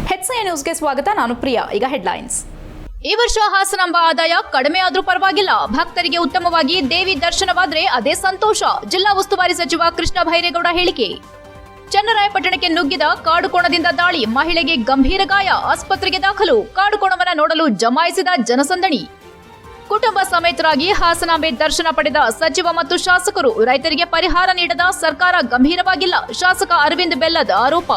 ಹೆಚ್ಐ ನ್ಯೂಸ್ಗೆ ಸ್ವಾಗತ. ನಾನು ಪ್ರಿಯಾ. ಈಗ ಹೆಡ್ಲೈನ್ಸ್. ಈ ವರ್ಷ ಹಾಸನಾಂಬ ಆದಾಯ ಕಡಿಮೆ ಆದ್ರೂ ಪರವಾಗಿಲ್ಲ, ಭಕ್ತರಿಗೆ ಉತ್ತಮವಾಗಿ ದೇವಿ ದರ್ಶನವಾದ್ರೆ ಅದೇ ಸಂತೋಷ. ಜಿಲ್ಲಾ ಉಸ್ತುವಾರಿ ಸಚಿವ ಕೃಷ್ಣ ಭೈರೇಗೌಡ ಹೇಳಿಕೆ. ಚನ್ನರಾಯಪಟ್ಟಣಕ್ಕೆ ನುಗ್ಗಿದ ಕಾಡುಕೋಣದಿಂದ ದಾಳಿ, ಮಹಿಳೆಗೆ ಗಂಭೀರ ಗಾಯ, ಆಸ್ಪತ್ರೆಗೆ ದಾಖಲು. ಕಾಡುಕೋಣವನ್ನ ನೋಡಲು ಜಮಾಯಿಸಿದ ಜನಸಂದಣಿ. ಕುಟುಂಬ ಸಮೇತರಾಗಿ ಹಾಸನಾಂಬೆ ದರ್ಶನ ಪಡೆದ ಸಚಿವ ಮತ್ತು ಶಾಸಕರು, ರೈತರಿಗೆ ಪರಿಹಾರ ನೀಡದ ಸರ್ಕಾರ ಗಂಭೀರವಾಗಿಲ್ಲ, ಶಾಸಕ ಅರವಿಂದ್ ಬೆಲ್ಲದ್ ಆರೋಪ.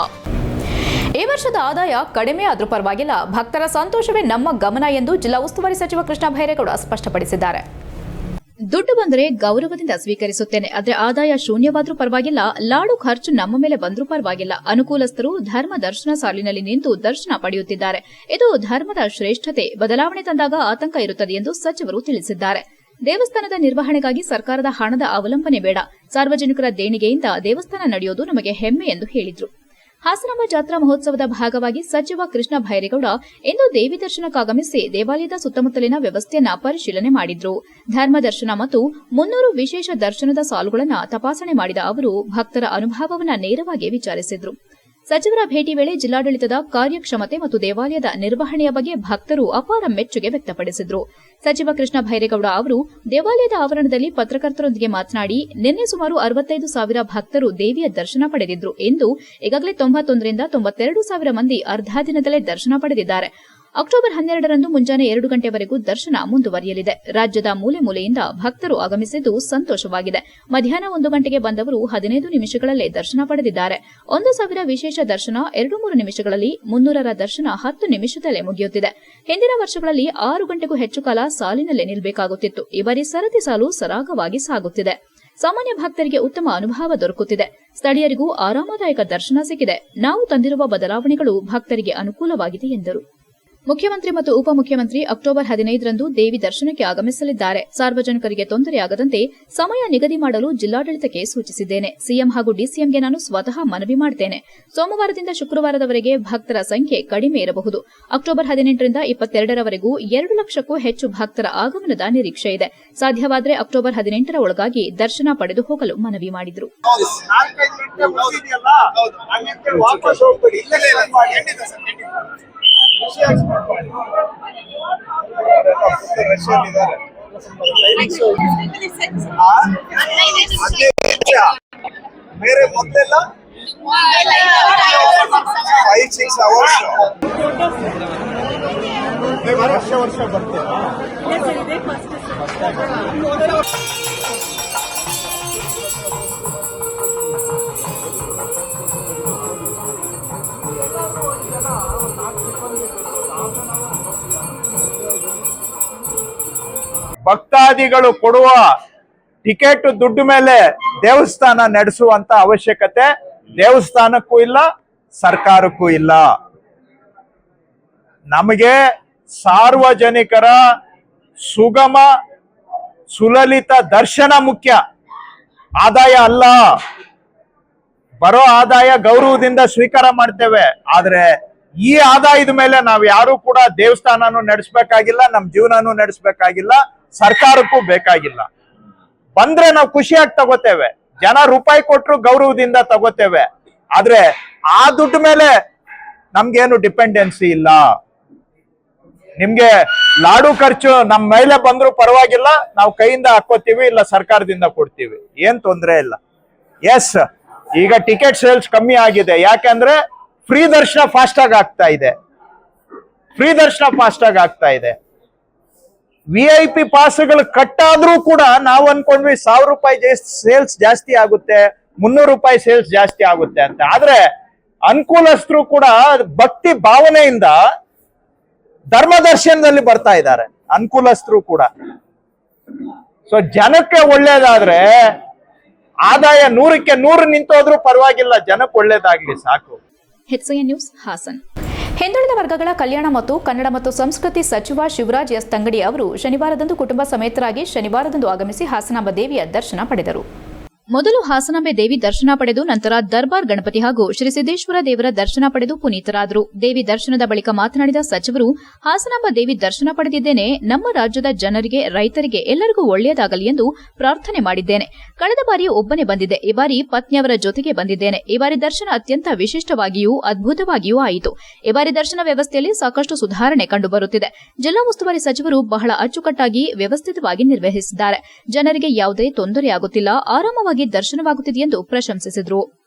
ಈ ವರ್ಷದ ಆದಾಯ ಕಡಿಮೆ ಆದ್ರೂ ಪರವಾಗಿಲ್ಲ, ಭಕ್ತರ ಸಂತೋಷವೇ ನಮ್ಮ ಗಮನ ಎಂದು ಜಿಲ್ಲಾ ಉಸ್ತುವಾರಿ ಸಚಿವ ಕೃಷ್ಣ ಭೈರೇಗೌಡ ಸ್ಪಷ್ಟಪಡಿಸಿದ್ದಾರೆ. ದುಡ್ಡು ಬಂದರೆ ಗೌರವದಿಂದ ಸ್ವೀಕರಿಸುತ್ತೇನೆ, ಆದ್ರೆ ಆದಾಯ ಶೂನ್ಯವಾದ್ರೂ ಪರವಾಗಿಲ್ಲ, ಲಾಡು ಖರ್ಚು ನಮ್ಮ ಮೇಲೆ ಬಂದ್ರೂ ಪರವಾಗಿಲ್ಲ. ಅನುಕೂಲಸ್ಥರು ಧರ್ಮ ದರ್ಶನ ಸಾಲಿನಲ್ಲಿ ನಿಂತು ದರ್ಶನ ಪಡೆಯುತ್ತಿದ್ದಾರೆ. ಇದು ಧರ್ಮದ ಶ್ರೇಷ್ಠತೆ. ಬದಲಾವಣೆ ತಂದಾಗ ಆತಂಕ ಇರುತ್ತದೆ ಎಂದು ಸಚಿವರು ತಿಳಿಸಿದ್ದಾರೆ. ದೇವಸ್ಥಾನದ ನಿರ್ವಹಣೆಗಾಗಿ ಸರ್ಕಾರದ ಹಣದ ಅವಲಂಬನೆ ಬೇಡ, ಸಾರ್ವಜನಿಕರ ದೇಣಿಗೆಯಿಂದ ದೇವಸ್ಥಾನ ನಡೆಯೋದು ನಮಗೆ ಹೆಮ್ಮೆ ಎಂದು ಹೇಳಿದರು. ಹಾಸನಾಂಬ ಜಾತ್ರಾ ಮಹೋತ್ಸವದ ಭಾಗವಾಗಿ ಸಚಿವ ಕೃಷ್ಣ ಭೈರೇಗೌಡ ಇಂದು ದೇವಿ ದರ್ಶನಕ್ಕಾಗಮಿಸಿ ದೇವಾಲಯದ ಸುತ್ತಮುತ್ತಲಿನ ವ್ಯವಸ್ಥೆಯನ್ನ ಪರಿಶೀಲನೆ ಮಾಡಿದ್ರು. ಧರ್ಮ ದರ್ಶನ ಮತ್ತು 300 ವಿಶೇಷ ದರ್ಶನದ ಸಾಲುಗಳನ್ನು ತಪಾಸಣೆ ಮಾಡಿದ ಅವರು ಭಕ್ತರ ಅನುಭವವನ್ನು ನೇರವಾಗಿ ವಿಚಾರಿಸಿದ್ರು. ಸಚಿವರ ಭೇಟಿ ವೇಳೆ ಜಿಲ್ಲಾಡಳಿತದ ಕಾರ್ಯಕ್ಷಮತೆ ಮತ್ತು ದೇವಾಲಯದ ನಿರ್ವಹಣೆಯ ಬಗ್ಗೆ ಭಕ್ತರು ಅಪಾರ ಮೆಚ್ಚುಗೆ ವ್ಯಕ್ತಪಡಿಸಿದ್ರು. ಸಚಿವ ಕೃಷ್ಣ ಭೈರೇಗೌಡ ಅವರು ದೇವಾಲಯದ ಆವರಣದಲ್ಲಿ ಪತ್ರಕರ್ತರೊಂದಿಗೆ ಮಾತನಾಡಿ, ನಿನ್ನೆ ಸುಮಾರು 65,000 ಭಕ್ತರು ದೇವಿಯ ದರ್ಶನ ಪಡೆದಿದ್ರು ಎಂದು ಈಗಾಗಲೇ 91 ರಿಂದ 92,000 ಮಂದಿ ಅರ್ಧ ದಿನದಲ್ಲೇ ದರ್ಶನ ಪಡೆದಿದ್ದಾರೆ. ಅಕ್ಟೋಬರ್ 12ರಂದು ಮುಂಜಾನೆ 2 ಗಂಟೆವರೆಗೂ ದರ್ಶನ ಮುಂದುವರಿಯಲಿದೆ. ರಾಜ್ಯದ ಮೂಲೆ ಮೂಲೆಯಿಂದ ಭಕ್ತರು ಆಗಮಿಸಿದ್ದು ಸಂತೋಷವಾಗಿದೆ. ಮಧ್ಯಾಹ್ನ 1 ಗಂಟೆಗೆ ಬಂದವರು 15 ನಿಮಿಷಗಳಲ್ಲೇ ದರ್ಶನ ಪಡೆದಿದ್ದಾರೆ. 1,000 ವಿಶೇಷ ದರ್ಶನ 2-3 ನಿಮಿಷಗಳಲ್ಲಿ, 300ರ ದರ್ಶನ 10 ನಿಮಿಷದಲ್ಲೇ ಮುಗಿಯುತ್ತಿದೆ. ಹಿಂದಿನ ವರ್ಷಗಳಲ್ಲಿ 6 ಗಂಟೆಗೂ ಹೆಚ್ಚು ಕಾಲ ಸಾಲಿನಲ್ಲೇ ನಿಲ್ಲಬೇಕಾಗುತ್ತಿತ್ತು. ಈ ಬಾರಿ ಸರತಿ ಸಾಲು ಸರಾಗವಾಗಿ ಸಾಗುತ್ತಿದೆ. ಸಾಮಾನ್ಯ ಭಕ್ತರಿಗೆ ಉತ್ತಮ ಅನುಭವ ದೊರಕುತ್ತಿದೆ. ಸ್ಥಳೀಯರಿಗೂ ಆರಾಮದಾಯಕ ದರ್ಶನ ಸಿಕ್ಕಿದೆ. ನಾವು ತಂದಿರುವ ಬದಲಾವಣೆಗಳು ಭಕ್ತರಿಗೆ ಅನುಕೂಲವಾಗಿದೆ ಎಂದರು. ಮುಖ್ಯಮಂತ್ರಿ ಮತ್ತು ಉಪಮುಖ್ಯಮಂತ್ರಿ ಅಕ್ಟೋಬರ್ 15ರಂದು ದೇವಿ ದರ್ಶನಕ್ಕೆ ಆಗಮಿಸಲಿದ್ದಾರೆ. ಸಾರ್ವಜನಿಕರಿಗೆ ತೊಂದರೆಯಾಗದಂತೆ ಸಮಯ ನಿಗದಿ ಮಾಡಲು ಜಿಲ್ಲಾಡಳಿತಕ್ಕೆ ಸೂಚಿಸಿದ್ದೇನೆ. ಸಿಎಂ ಹಾಗೂ ಡಿಸಿಎಂಗೆ ನಾನು ಸ್ವತಃ ಮನವಿ ಮಾಡುತ್ತೇನೆ. ಸೋಮವಾರದಿಂದ ಶುಕ್ರವಾರದವರೆಗೆ ಭಕ್ತರ ಸಂಖ್ಯೆ ಕಡಿಮೆ ಇರಬಹುದು. ಅಕ್ಟೋಬರ್ 18ರಿಂದ 22ರವರೆಗೂ 2 ಲಕ್ಷಕ್ಕೂ ಹೆಚ್ಚು ಭಕ್ತರ ಆಗಮನದ ನಿರೀಕ್ಷೆ ಇದೆ. ಸಾಧ್ಯವಾದರೆ ಅಕ್ಟೋಬರ್ 18ರ ಒಳಗಾಗಿ ದರ್ಶನ ಪಡೆದು ಹೋಗಲು ಮನವಿ ಮಾಡಿದರು. मेरे ಮೊದಲೆಲ್ಲ 5-6 hours ವರ್ಷ ಬರ್ತೀರಾ? ಭಕ್ತಾದಿಗಳು ಕೊಡುವ ಟಿಕೆಟ್ ದುಡ್ಡು ಮೇಲೆ ದೇವಸ್ಥಾನ ನಡೆಸುವಂತ ಅವಶ್ಯಕತೆ ದೇವಸ್ಥಾನಕ್ಕೂ ಇಲ್ಲ, ಸರ್ಕಾರಕ್ಕೂ ಇಲ್ಲ. ನಮಗೆ ಸಾರ್ವಜನಿಕರ ಸುಗಮ ಸುಲಲಿತ ದರ್ಶನ ಮುಖ್ಯ, ಆದಾಯ ಅಲ್ಲ. ಬರೋ ಆದಾಯ ಗೌರವದಿಂದ ಸ್ವೀಕಾರ ಮಾಡ್ತೇವೆ, ಆದ್ರೆ ಈ ಆದಾಯದ ಮೇಲೆ ನಾವು ಯಾರು ಕೂಡ ದೇವಸ್ಥಾನನೂ ನಡೆಸಬೇಕಾಗಿಲ್ಲ, ನಮ್ಮ ಜೀವನನೂ ನಡೆಸಬೇಕಾಗಿಲ್ಲ, ಸರ್ಕಾರಕ್ಕೂ ಬೇಕಾಗಿಲ್ಲ. ಬಂದ್ರೆ ನಾವು ಖುಷಿಯಾಗಿ ತಗೋತೇವೆ, ಜನ ರೂಪಾಯಿ ಕೊಟ್ಟರು ಗೌರವದಿಂದ ತಗೋತೇವೆ, ಆದ್ರೆ ಆ ದುಡ್ಡು ಮೇಲೆ ನಮ್ಗೇನು ಡಿಪೆಂಡೆನ್ಸಿ ಇಲ್ಲ. ನಿಮ್ಗೆ ಲಾಡು ಖರ್ಚು ನಮ್ಮ ಮೇಲೆ ಬಂದ್ರು ಪರವಾಗಿಲ್ಲ, ನಾವು ಕೈಯಿಂದ ಹಾಕೋತೀವಿ, ಇಲ್ಲ ಸರ್ಕಾರದಿಂದ ಕೊಡ್ತೀವಿ, ಏನ್ ತೊಂದರೆ ಇಲ್ಲ. ಎಸ್, ಈಗ ಟಿಕೆಟ್ ಸೇಲ್ಸ್ ಕಮ್ಮಿ ಆಗಿದೆ, ಯಾಕಂದ್ರೆ ಫ್ರೀ ದರ್ಶನ ಫಾಸ್ಟ್ ಆಗಿ ಆಗ್ತಾ ಇದೆ. VIP ಪಾಸ್ಗಳು ಕಟ್ಟಾದ್ರೂ ಕೂಡ ನಾವು ಅನ್ಕೊಂಡ್ವಿ 1,000 ರೂಪಾಯಿ ಸೇಲ್ಸ್ ಜಾಸ್ತಿ ಆಗುತ್ತೆ, 300 ರೂಪಾಯಿ ಸೇಲ್ಸ್ ಜಾಸ್ತಿ ಆಗುತ್ತೆ ಅಂತ. ಆದ್ರೆ ಅನುಕೂಲಸ್ಥರು ಕೂಡ ಭಕ್ತಿ ಭಾವನೆಯಿಂದ ಧರ್ಮ ದರ್ಶನದಲ್ಲಿ ಬರ್ತಾ ಇದ್ದಾರೆ, ಅನುಕೂಲಸ್ಥರು ಕೂಡ. ಸೊ ಜನಕ್ಕೆ ಒಳ್ಳೇದಾದ್ರೆ ಆದಾಯ 100ಕ್ಕೆ 100 ನಿಂತೋದ್ರೂ ಪರವಾಗಿಲ್ಲ, ಜನಕ್ಕೆ ಒಳ್ಳೇದಾಗ್ಲಿ ಸಾಕು. ಹೆಚ್ಐ ನ್ಯೂಸ್, ಹಾಸನ್. ಹಿಂದುಳಿದ ವರ್ಗಗಳ ಕಲ್ಯಾಣ ಮತ್ತು ಕನ್ನಡ ಮತ್ತು ಸಂಸ್ಕೃತಿ ಸಚಿವ ಶಿವರಾಜ್ ಎಸ್ ತಂಗಡಿ ಅವರು ಶನಿವಾರದಂದು ಕುಟುಂಬ ಸಮೇತರಾಗಿ ಶನಿವಾರದಂದು ಆಗಮಿಸಿ ಹಾಸನಾಂಬ ದೇವಿಯ ದರ್ಶನ ಪಡೆದರು. ಮೊದಲು ಹಾಸನಾಂಬೆ ದೇವಿ ದರ್ಶನ ಪಡೆದು ನಂತರ ದರ್ಬಾರ್ ಗಣಪತಿ ಹಾಗೂ ಶ್ರೀ ಸಿದ್ದೇಶ್ವರ ದೇವರ ದರ್ಶನ ಪಡೆದು ಪುನೀತರಾದರು. ದೇವಿ ದರ್ಶನದ ಬಳಿಕ ಮಾತನಾಡಿದ ಸಚಿವರು, ಹಾಸನಾಂಬ ದೇವಿ ದರ್ಶನ ಪಡೆದಿದ್ದೇನೆ. ನಮ್ಮ ರಾಜ್ಯದ ಜನರಿಗೆ, ರೈತರಿಗೆ ಎಲ್ಲರಿಗೂ ಒಳ್ಳೆಯದಾಗಲಿ ಎಂದು ಪ್ರಾರ್ಥನೆ ಮಾಡಿದ್ದೇನೆ. ಕಳೆದ ಬಾರಿ ಒಬ್ಬನೇ ಬಂದಿದ್ದೆ, ಈ ಬಾರಿ ಪತ್ನಿಯವರ ಜೊತೆಗೆ ಬಂದಿದ್ದೇನೆ. ಈ ಬಾರಿ ದರ್ಶನ ಅತ್ಯಂತ ವಿಶಿಷ್ಟವಾಗಿಯೂ ಅದ್ಭುತವಾಗಿಯೂ ಆಯಿತು. ಈ ಬಾರಿ ದರ್ಶನ ವ್ಯವಸ್ಥೆಯಲ್ಲಿ ಸಾಕಷ್ಟು ಸುಧಾರಣೆ ಕಂಡುಬರುತ್ತಿದೆ. ಜಿಲ್ಲಾ ಉಸ್ತುವಾರಿ ಸಚಿವರು ಬಹಳ ಅಚ್ಚುಕಟ್ಟಾಗಿ ವ್ಯವಸ್ಥಿತವಾಗಿ ನಿರ್ವಹಿಸಿದ್ದಾರೆ. ಜನರಿಗೆ ಯಾವುದೇ ತೊಂದರೆಯಾಗುತ್ತಿಲ್ಲ, ಆರಾಮವಾಗಿ ದರ್ಶನವಾಗುತ್ತಿದೆ ಎಂದು ಪ್ರಶಂಸಿಸಿದರು.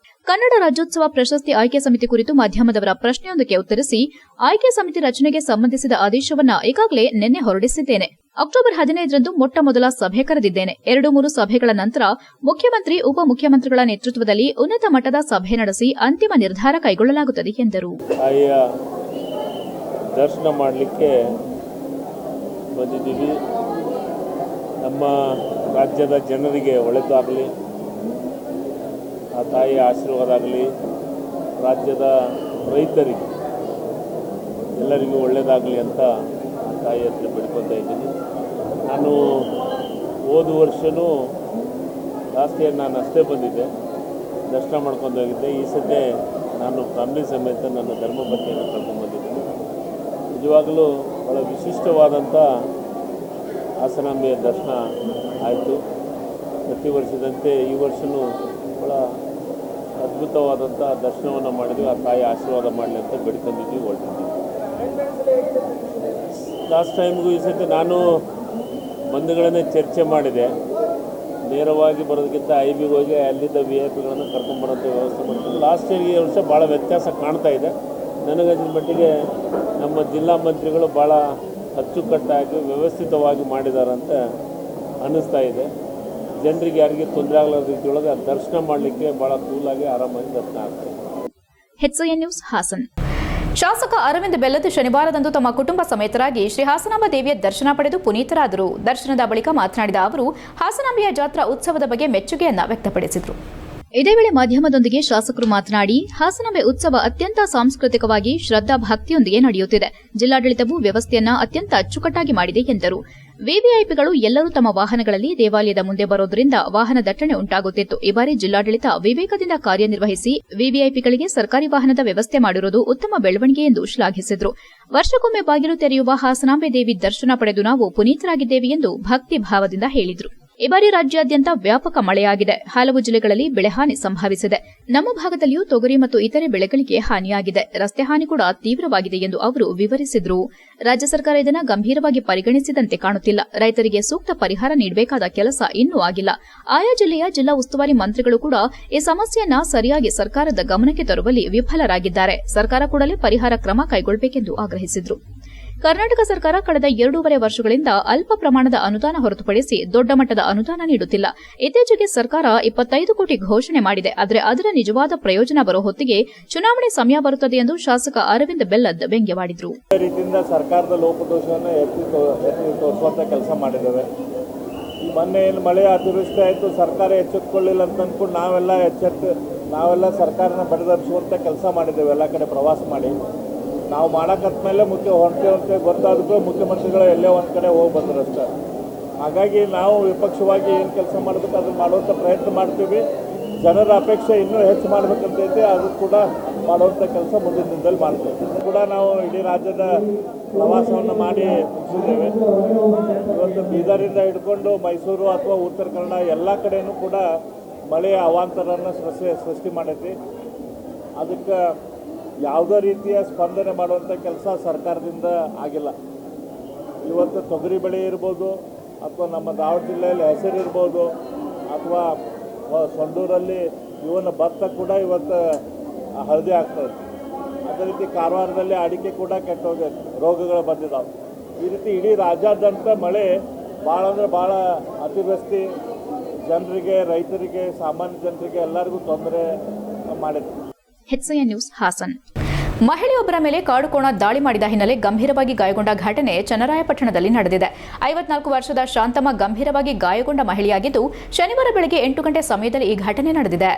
ಕನ್ನಡ ರಾಜ್ಯೋತ್ಸವ ಪ್ರಶಸ್ತಿ ಆಯ್ಕೆ ಸಮಿತಿ ಕುರಿತು ಮಾಧ್ಯಮದವರ ಪ್ರಶ್ನೆಯೊಂದಕ್ಕೆ ಉತ್ತರಿಸಿ, ಆಯ್ಕೆ ಸಮಿತಿ ರಚನೆಗೆ ಸಂಬಂಧಿಸಿದ ಆದೇಶವನ್ನ ಈಗಾಗಲೇ ನಿನ್ನೆ ಹೊರಡಿಸಿದ್ದೇನೆ. ಅಕ್ಟೋಬರ್ 15ರಂದು ಮೊಟ್ಟಮೊದಲ ಸಭೆ ಕರೆದಿದ್ದೇನೆ. 2-3 ಸಭೆಗಳ ನಂತರ ಮುಖ್ಯಮಂತ್ರಿ, ಉಪಮುಖ್ಯಮಂತ್ರಿಗಳ ನೇತೃತ್ವದಲ್ಲಿ ಉನ್ನತ ಮಟ್ಟದ ಸಭೆ ನಡೆಸಿ ಅಂತಿಮ ನಿರ್ಧಾರ ಕೈಗೊಳ್ಳಲಾಗುತ್ತದೆ ಎಂದರು. ದರ್ಶನ ಮಾಡಲಿಕ್ಕೆ ಬಂದಿದ್ದೀವಿ. ನಮ್ಮ ರಾಜ್ಯದ ಜನರಿಗೆ ಒಳ್ಳೆಯದಾಗಲಿ, ಆ ತಾಯಿಯ ಆಶೀರ್ವಾದ ಆಗಲಿ, ರಾಜ್ಯದ ರೈತರಿಗೆ ಎಲ್ಲರಿಗೂ ಒಳ್ಳೆಯದಾಗಲಿ ಅಂತ ಆ ತಾಯಿ ಹತ್ರ ಬೇಡ್ಕೊತಾ ಇದ್ದೀನಿ. ನಾನು ಹೋದ ವರ್ಷವೂ ಲಾಸ್ಟ್ ಇಯರ್ ನಾನು ಅಷ್ಟೇ ಬಂದಿದ್ದೆ, ದರ್ಶನ ಮಾಡ್ಕೊಂಡು ಹೋಗಿದ್ದೆ. ಈ ಸತಿ ನಾನು ಫ್ಯಾಮಿಲಿ ಸಮೇತ ನನ್ನ ಧರ್ಮಪತ್ನಿಯನ್ನು ಕರ್ಕೊಂಡ್ಬಂದಿದ್ದೀನಿ. ನಿಜವಾಗಲೂ ಭಾಳ ವಿಶಿಷ್ಟವಾದಂಥ ಹಾಸನಾಂಬೆಯ ದರ್ಶನ ಆಯಿತು. ಪ್ರತಿ ವರ್ಷದಂತೆ ಈ ವರ್ಷವೂ ಭಾಳ ಅದ್ಭುತವಾದಂಥ ದರ್ಶನವನ್ನು ಮಾಡಿದ್ವಿ. ಆ ತಾಯಿ ಆಶೀರ್ವಾದ ಮಾಡಲಿ ಅಂತ ಬೇಡ್ಕೊಂಡಿದ್ವಿ, ಹೊರಟಿದ್ವಿ. ಲಾಸ್ಟ್ ಟೈಮ್ಗೂ ಈ ಸತಿ ನಾನು ಬಂಧುಗಳನ್ನೇ ಚರ್ಚೆ ಮಾಡಿದೆ. ನೇರವಾಗಿ ಬರೋದಕ್ಕಿಂತ IBಗೆ ಹೋಗಿ ಅಲ್ಲಿದ್ದ VIP ಗಳನ್ನು ಕರ್ಕೊಂಬರೋಂಥ ವ್ಯವಸ್ಥೆ ಮಾಡ್ತೀನಿ. ಲಾಸ್ಟ್ ಇಯರ್ ಈ ವರ್ಷ ಭಾಳ ವ್ಯತ್ಯಾಸ ಕಾಣ್ತಾ ಇದೆ. ನನಗಂದಿನ ಮಟ್ಟಿಗೆ ನಮ್ಮ ಜಿಲ್ಲಾ ಮಂತ್ರಿಗಳು ಭಾಳ ಅಚ್ಚುಕಟ್ಟಾಗಿ ವ್ಯವಸ್ಥಿತವಾಗಿ ಮಾಡಿದಾರಂತ ಅನ್ನಿಸ್ತಾ ಇದೆ. ಜನರಿಗೆ ಯಾರಿಗೆ ತೊಂದರೆ ಆಗಲಾರ ರೀತಿಯೊಳಗೆ ದರ್ಶನ ಮಾಡಲಿಕ್ಕೆ ಭಾಳ ಕೂಲಾಗಿ ಆರಾಮಾಗಿ ದರ್ಶನ ಆಗ್ತದೆ. HCN news Hassan. ಶಾಸಕ ಅರವಿಂದ್ ಬೆಲ್ಲದ್ ಶನಿವಾರದಂದು ತಮ್ಮ ಕುಟುಂಬ ಸಮೇತರಾಗಿ ಶ್ರೀ ಹಾಸನಾಂಬ ದೇವಿಯ ದರ್ಶನ ಪಡೆದು ಪುನೀತರಾದರು. ದರ್ಶನದ ಬಳಿಕ ಮಾತನಾಡಿದ ಅವರು ಹಾಸನಾಂಬೆಯ ಜಾತ್ರಾ ಉತ್ಸವದ ಬಗ್ಗೆ ಮೆಚ್ಚುಗೆಯನ್ನ ವ್ಯಕ್ತಪಡಿಸಿದರು. ಇದೇ ವೇಳೆ ಮಾಧ್ಯಮದೊಂದಿಗೆ ಶಾಸಕರು ಮಾತನಾಡಿ, ಹಾಸನಾಂಬೆ ಉತ್ಸವ ಅತ್ಯಂತ ಸಾಂಸ್ಕೃತಿಕವಾಗಿ ಶ್ರದ್ಧಾ ಭಕ್ತಿಯೊಂದಿಗೆ ನಡೆಯುತ್ತಿದೆ. ಜಿಲ್ಲಾಡಳಿತವು ವ್ಯವಸ್ಥೆಯನ್ನ ಅತ್ಯಂತ ಅಚ್ಚುಕಟ್ಟಾಗಿ ಮಾಡಿದೆ ಎಂದರು. ವಿವಿಐಪಿಗಳು ಎಲ್ಲರೂ ತಮ್ಮ ವಾಹನಗಳಲ್ಲಿ ದೇವಾಲಯದ ಮುಂದೆ ಬರೋದರಿಂದ ವಾಹನ ದಟ್ಟಣೆ ಉಂಟಾಗುತ್ತಿತ್ತು. ಈ ಬಾರಿ ಜಿಲ್ಲಾಡಳಿತ ವಿವೇಕದಿಂದ ಕಾರ್ಯನಿರ್ವಹಿಸಿ ವಿವಿಐಪಿಗಳಿಗೆ ಸರ್ಕಾರಿ ವಾಹನದ ವ್ಯವಸ್ಥೆ ಮಾಡಿರುವುದು ಉತ್ತಮ ಬೆಳವಣಿಗೆ ಎಂದು ಶ್ಲಾಘಿಸಿದರು. ವರ್ಷಕ್ಕೊಮ್ಮೆ ಬಾಗಿಲು ತೆರೆಯುವ ಹಾಸನಾಂಬೆ ದೇವಿ ದರ್ಶನ ಪಡೆದು ನಾವು ಪುನೀತರಾಗಿದ್ದೇವೆ ಎಂದು ಭಕ್ತಿ ಭಾವದಿಂದ ಹೇಳಿದರು. ಈ ಬಾರಿ ರಾಜ್ಯಾದ್ಯಂತ ವ್ಯಾಪಕ ಮಳೆಯಾಗಿದೆ. ಹಲವು ಜಿಲ್ಲೆಗಳಲ್ಲಿ ಬೆಳೆಹಾನಿ ಸಂಭವಿಸಿದೆ. ನಮ್ಮ ಭಾಗದಲ್ಲಿಯೂ ತೊಗರಿ ಮತ್ತು ಇತರೆ ಬೆಳೆಗಳಿಗೆ ಹಾನಿಯಾಗಿದೆ. ರಸ್ತೆ ಹಾನಿ ಕೂಡ ತೀವ್ರವಾಗಿದೆ ಎಂದು ಅವರು ವಿವರಿಸಿದರು. ರಾಜ್ಯ ಸರ್ಕಾರ ಇದನ್ನು ಗಂಭೀರವಾಗಿ ಪರಿಗಣಿಸಿದಂತೆ ಕಾಣುತ್ತಿಲ್ಲ. ರೈತರಿಗೆ ಸೂಕ್ತ ಪರಿಹಾರ ನೀಡಬೇಕಾದ ಕೆಲಸ ಇನ್ನೂ ಆಗಿಲ್ಲ. ಆಯಾ ಜಿಲ್ಲೆಯ ಜಿಲ್ಲಾ ಉಸ್ತುವಾರಿ ಮಂತ್ರಿಗಳು ಕೂಡ ಈ ಸಮಸ್ಯೆಯನ್ನ ಸರಿಯಾಗಿ ಸರ್ಕಾರದ ಗಮನಕ್ಕೆ ತರುವಲ್ಲಿ ವಿಫಲರಾಗಿದ್ದಾರೆ. ಸರ್ಕಾರ ಕೂಡಲೇ ಪರಿಹಾರ ಕ್ರಮ ಕೈಗೊಳ್ಳಬೇಕೆಂದು ಆಗ್ರಹಿಸಿದರು. ಕರ್ನಾಟಕ ಸರ್ಕಾರ ಕಳೆದ 2.5 ವರ್ಷಗಳಿಂದ ಅಲ್ಪ ಪ್ರಮಾಣದ ಅನುದಾನ ಹೊರತುಪಡಿಸಿ ದೊಡ್ಡ ಮಟ್ಟದ ಅನುದಾನ ನೀಡುತ್ತಿಲ್ಲ. ಇತ್ತೀಚೆಗೆ ಸರ್ಕಾರ 25 ಕೋಟಿ ಘೋಷಣೆ ಮಾಡಿದೆ. ಆದರೆ ಅದರ ನಿಜವಾದ ಪ್ರಯೋಜನ ಬರೋ ಹೊತ್ತಿಗೆ ಚುನಾವಣೆ ಸಮಯ ಬರುತ್ತದೆ ಎಂದು ಶಾಸಕ ಅರವಿಂದ್ ಬೆಲ್ಲದ್ ವ್ಯಂಗ್ಯವಾಡಿದರು. ರೀತಿಯಿಂದ ಸರ್ಕಾರದ ಲೋಪದೋಷವನ್ನು ಎತ್ತಿ ತೋರಿಸುವಂಥ ಕೆಲಸ ಮಾಡಿದ್ದೇವೆ. ಈ ಮೊನ್ನೆ ಏನು ಮಳೆ ಅತಿವೃಷ್ಟಿ ಆಯಿತು, ಸರ್ಕಾರ ಎಚ್ಚೆತ್ತುಕೊಳ್ಳಿಲ್ಲ ಅಂತ ಅಂದ್ಕೊಂಡು ನಾವೆಲ್ಲ ಸರ್ಕಾರನ ಬಡಿದರಿಸುವಂಥ ಕೆಲಸ ಮಾಡಿದ್ದೇವೆ. ಎಲ್ಲ ಕಡೆ ಪ್ರವಾಸ ಮಾಡಿ ನಾವು ಮಾಡೋಕ್ಕತ್ತ ಮೇಲೆ ಹೊಂಟೆ ಗೊತ್ತಾದಕ್ಕೂ ಮುಖ್ಯಮಂತ್ರಿಗಳು ಎಲ್ಲೇ ಒಂದು ಕಡೆ ಹೋಗಿ ಬಂದರು ಅಷ್ಟೇ. ಹಾಗಾಗಿ ನಾವು ವಿಪಕ್ಷವಾಗಿ ಏನು ಕೆಲಸ ಮಾಡಬೇಕು ಅದನ್ನು ಮಾಡುವಂಥ ಪ್ರಯತ್ನ ಮಾಡ್ತೀವಿ. ಜನರ ಅಪೇಕ್ಷೆ ಇನ್ನೂ ಹೆಚ್ಚು ಮಾಡಬೇಕಂತೈತೆ, ಅದು ಕೂಡ ಮಾಡುವಂಥ ಕೆಲಸ ಮುಂದಿನ ದಿನದಲ್ಲಿ ಮಾಡ್ತೀವಿ. ಕೂಡ ನಾವು ಇಡೀ ರಾಜ್ಯದ ಪ್ರವಾಸವನ್ನು ಮಾಡಿ ಮುಗಿಸಿದ್ದೇವೆ. ಇವತ್ತು ಬೀದರಿಂದ ಹಿಡ್ಕೊಂಡು ಮೈಸೂರು ಅಥವಾ ಉತ್ತರ ಕನ್ನಡ ಎಲ್ಲ ಕಡೆಯೂ ಕೂಡ ಮಳೆಯ ಅವಾಂತರವನ್ನು ಸೃಷ್ಟಿ ಮಾಡೈತಿ. ಅದಕ್ಕೆ ಯಾವುದೇ ರೀತಿಯ ಸ್ಪಂದನೆ ಮಾಡುವಂಥ ಕೆಲಸ ಸರ್ಕಾರದಿಂದ ಆಗಿಲ್ಲ. ಇವತ್ತು ತೊಗರಿ ಬೆಳೆ ಇರ್ಬೋದು, ಅಥವಾ ನಮ್ಮ ದಾವಣ ಜಿಲ್ಲೆಯಲ್ಲಿ ಹೆಸರು ಇರ್ಬೋದು, ಅಥವಾ ಸೊಂಡೂರಲ್ಲಿ ಇವನ ಭತ್ತ ಕೂಡ ಇವತ್ತು ಹಳದಿ ಆಗ್ತದೆ. ಅದೇ ರೀತಿ ಕಾರವಾರದಲ್ಲಿ ಅಡಿಕೆ ಕೂಡ ಕೆಟ್ಟೋಗಿ ರೋಗಗಳು ಬಂದಿದ್ದಾವೆ. ಈ ರೀತಿ ಇಡೀ ರಾಜ್ಯಾದ್ಯಂತ ಮಳೆ ಭಾಳ ಅಂದರೆ ಭಾಳ ಅತಿವೃಷ್ಟಿ ಜನರಿಗೆ, ರೈತರಿಗೆ, ಸಾಮಾನ್ಯ ಜನರಿಗೆ ಎಲ್ಲರಿಗೂ ತೊಂದರೆ ಮಾಡಿದೆ. HCN news Haasan. ಮಹಿಳೆಯೊಬ್ಬರ ಮೇಲೆ ಕಾಡುಕೋಣ ದಾಳಿ ಮಾಡಿದ ಹಿನ್ನೆಲೆ ಗಂಭೀರವಾಗಿ ಗಾಯಗೊಂಡ ಘಟನೆ ಚನ್ನರಾಯಪಟ್ಟಣದಲ್ಲಿ ನಡೆದಿದೆ. 54 ವರ್ಷದ ಶಾಂತಮ್ಮ ಗಂಭೀರವಾಗಿ ಗಾಯಗೊಂಡ ಮಹಿಳೆಯಾಗಿದ್ದು, ಶನಿವಾರ ಬೆಳಗ್ಗೆ 8 ಗಂಟೆ ಸಮಯದಲ್ಲಿ ಈ ಘಟನೆ ನಡೆದಿದೆ.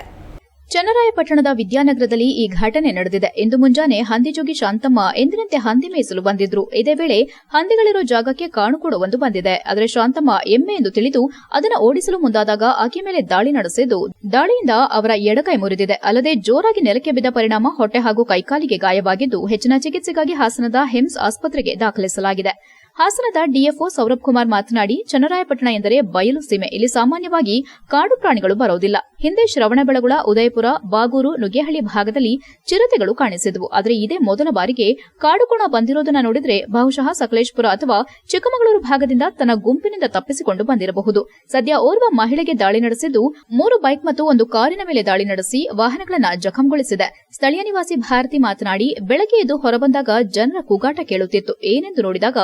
ಚನ್ನರಾಯಪಟ್ಟಣದ ವಿದ್ಯಾನಗರದಲ್ಲಿ ಈ ಘಟನೆ ನಡೆದಿದೆ. ಇಂದು ಮುಂಜಾನೆ ಹಂದಿಜೋಗಿ ಶಾಂತಮ್ಮ ಎಂದಿನಂತೆ ಹಂದಿ ಮೇಯಿಸಲು ಬಂದಿದ್ರು. ಇದೇ ವೇಳೆ ಹಂದಿಗಳಿರೋ ಜಾಗಕ್ಕೆ ಕಾಣುಕೊಡವೊಂದು ಬಂದಿದೆ. ಆದರೆ ಶಾಂತಮ್ಮ ಎಮ್ಮೆ ಎಂದು ತಿಳಿದು ಅದನ್ನು ಓಡಿಸಲು ಮುಂದಾದಾಗ ಆಕೆ ಮೇಲೆ ದಾಳಿ ನಡೆಸಿದ್ದು, ದಾಳಿಯಿಂದ ಅವರ ಎಡಕೈ ಮುರಿದಿದೆ. ಅಲ್ಲದೆ ಜೋರಾಗಿ ನೆಲಕ್ಕೆ ಬಿದ್ದ ಪರಿಣಾಮ ಹೊಟ್ಟೆ ಹಾಗೂ ಕೈಕಾಲಿಗೆ ಗಾಯವಾಗಿದ್ದು, ಹೆಚ್ಚಿನ ಚಿಕಿತ್ಸೆಗಾಗಿ ಹಾಸನದ ಹಿಮ್ಸ್ ಆಸ್ಪತ್ರೆಗೆ ದಾಖಲಿಸಲಾಗಿದೆ. ಹಾಸನದ ಡಿಎಫ್ಒ ಸೌರಭ್ ಕುಮಾರ್ ಮಾತನಾಡಿ, ಚನ್ನರಾಯಪಟ್ಟಣ ಎಂದರೆ ಬಯಲು ಸೀಮೆ. ಇಲ್ಲಿ ಸಾಮಾನ್ಯವಾಗಿ ಕಾಡು ಪ್ರಾಣಿಗಳು ಬರೋದಿಲ್ಲ. ಹಿಂದೆ ಶ್ರವಣಬೆಳಗೊಳ, ಉದಯಪುರ, ಬಾಗೂರು, ನುಗ್ಗೇಹಳ್ಳಿ ಭಾಗದಲ್ಲಿ ಚಿರತೆಗಳು ಕಾಣಿಸಿದವು. ಆದರೆ ಇದೇ ಮೊದಲ ಬಾರಿಗೆ ಕಾಡುಕೋಣ ಬಂದಿರೋದನ್ನ ನೋಡಿದ್ರೆ ಬಹುಶಃ ಸಕಲೇಶಪುರ ಅಥವಾ ಚಿಕ್ಕಮಗಳೂರು ಭಾಗದಿಂದ ತನ್ನ ಗುಂಪಿನಿಂದ ತಪ್ಪಿಸಿಕೊಂಡು ಬಂದಿರಬಹುದು. ಸದ್ಯ ಓರ್ವ ಮಹಿಳೆಗೆ ದಾಳಿ ನಡೆಸಿದ್ದು, 3 ಬೈಕ್ ಮತ್ತು ಒಂದು ಕಾರಿನ ಮೇಲೆ ದಾಳಿ ನಡೆಸಿ ವಾಹನಗಳನ್ನು ಜಖಂಗೊಳಿಸಿದೆ. ಸ್ಥಳೀಯ ನಿವಾಸಿ ಭಾರತಿ ಮಾತನಾಡಿ, ಬೆಳಗ್ಗೆ ಎದ್ದು ಹೊರಬಂದಾಗ ಜನರ ಕೂಗಾಟ ಕೇಳುತ್ತಿತ್ತು. ಏನೆಂದು ನೋಡಿದಾಗ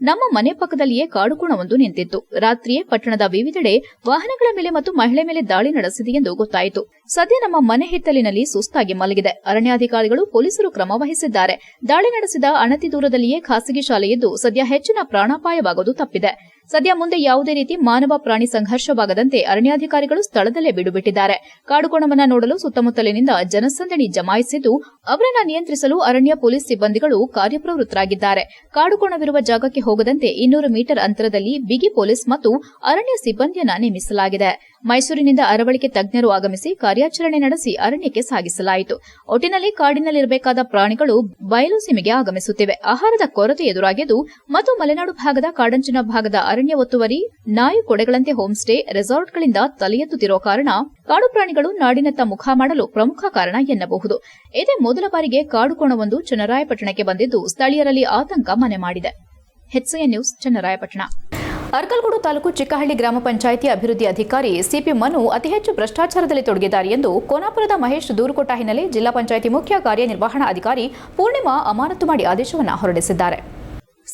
ನಮ್ಮ ಮನೆ ಪಕ್ಕದಲ್ಲಿಯೇ ಕಾಡುಕೋಣವೊಂದು ನಿಂತಿತ್ತು. ರಾತ್ರಿಯೇ ಪಟ್ಟಣದ ವಿವಿಧೆಡೆ ವಾಹನಗಳ ಮೇಲೆ ಮತ್ತು ಮಹಿಳೆ ಮೇಲೆ ದಾಳಿ ನಡೆಸಿದೆ ಎಂದು ಗೊತ್ತಾಯಿತು. ಸದ್ಯ ನಮ್ಮ ಮನೆ ಹಿತ್ತಲಿನಲ್ಲಿ ಸುಸ್ತಾಗಿ ಮಲಗಿದೆ. ಅರಣ್ಯಾಧಿಕಾರಿಗಳು, ಪೊಲೀಸರು ಕ್ರಮ ವಹಿಸಿದ್ದಾರೆ. ದಾಳಿ ನಡೆಸಿದ ಅನತಿ ದೂರದಲ್ಲಿಯೇ ಖಾಸಗಿ ಶಾಲೆಯಿದ್ದು, ಸದ್ಯ ಹೆಚ್ಚಿನ ಪ್ರಾಣಾಪಾಯವಾಗುವುದು ತಪ್ಪಿದೆ. ಸದ್ಯ ಮುಂದೆ ಯಾವುದೇ ರೀತಿ ಮಾನವ ಪ್ರಾಣಿ ಸಂಘರ್ಷವಾಗದಂತೆ ಅರಣ್ಯಾಧಿಕಾರಿಗಳು ಸ್ಥಳದಲ್ಲೇ ಬಿಡುಬಿಟ್ಟಿದ್ದಾರೆ. ಕಾಡುಕೋಣವನ್ನ ನೋಡಲು ಸುತ್ತಮುತ್ತಲಿನಿಂದ ಜನಸಂದಣಿ ಜಮಾಯಿಸಿದ್ದು, ಅವರನ್ನ ನಿಯಂತ್ರಿಸಲು ಅರಣ್ಯ ಪೊಲೀಸ್ ಸಿಬ್ಬಂದಿಗಳು ಕಾರ್ಯಪ್ರವೃತ್ತರಾಗಿದ್ದಾರೆ. ಕಾಡುಕೋಣವಿರುವ ಜಾಗಕ್ಕೆ ಹೋಗದಂತೆ 200 ಮೀಟರ್ ಅಂತರದಲ್ಲಿ ಬಿಗಿ ಪೊಲೀಸ್ ಮತ್ತು ಅರಣ್ಯ ಸಿಬ್ಬಂದಿಯನ್ನ ನೇಮಿಸಲಾಗಿದೆ. ಮೈಸೂರಿನಿಂದ ಅರವಳಿಕೆ ತಜ್ಞರು ಆಗಮಿಸಿ ಕಾರ್ಯಾಚರಣೆ ನಡೆಸಿ ಅರಣ್ಯಕ್ಕೆ ಸಾಗಿಸಲಾಯಿತು. ಒಟ್ಟಿನಲ್ಲಿ ಕಾಡಿನಲ್ಲಿರಬೇಕಾದ ಪ್ರಾಣಿಗಳು ಬಯಲು ಸೀಮೆಗೆ ಆಗಮಿಸುತ್ತಿವೆ. ಆಹಾರದ ಕೊರತೆ ಎದುರಾಗಿದ್ದು ಮತ್ತು ಮಲೆನಾಡು ಭಾಗದ ಕಾಡಂಚಿನ ಭಾಗದ ಅರಣ್ಯ ಒತ್ತುವರಿ, ನಾಯಿ ಕೊಡೆಗಳಂತೆ ಹೋಮ್ ಸ್ಟೇ, ರೆಸಾರ್ಟ್ಗಳಿಂದ ತಲೆ ಎತ್ತುತ್ತಿರುವ ಕಾರಣ ಕಾಡು ಪ್ರಾಣಿಗಳು ನಾಡಿನತ್ತ ಮುಖ ಮಾಡಲು ಪ್ರಮುಖ ಕಾರಣ ಎನ್ನಬಹುದು. ಇದೇ ಮೊದಲ ಬಾರಿಗೆ ಕಾಡುಕೋಣವೊಂದು ಚನ್ನರಾಯಪಟ್ಟಣಕ್ಕೆ ಬಂದಿದ್ದು, ಸ್ಥಳೀಯರಲ್ಲಿ ಆತಂಕ ಮನೆ ಮಾಡಿದೆ. HCN news, Channarayapatna. ಅರ್ಕಲ್ಗೂಡು ತಾಲೂಕು ಚಿಕ್ಕಹಳ್ಳಿ ಗ್ರಾಮ ಪಂಚಾಯಿತಿ ಅಭಿವೃದ್ಧಿ ಅಧಿಕಾರಿ ಸಿಪಿ ಮನು ಅತಿ ಹೆಚ್ಚು ಭ್ರಷ್ಟಾಚಾರದಲ್ಲಿ ತೊಡಗಿದ್ದಾರೆ ಎಂದು ಕೋನಾಪುರದ ಮಹೇಶ್ ದೂರುಕೊಟ್ಟ ಹಿನ್ನೆಲೆ ಜಿಲ್ಲಾ ಪಂಚಾಯಿತಿ ಮುಖ್ಯ ಕಾರ್ಯನಿರ್ವಹಣಾ ಅಧಿಕಾರಿ ಪೂರ್ಣಿಮಾ ಅಮಾನತು ಮಾಡಿ ಆದೇಶವನ್ನು ಹೊರಡಿಸಿದ್ದಾರೆ.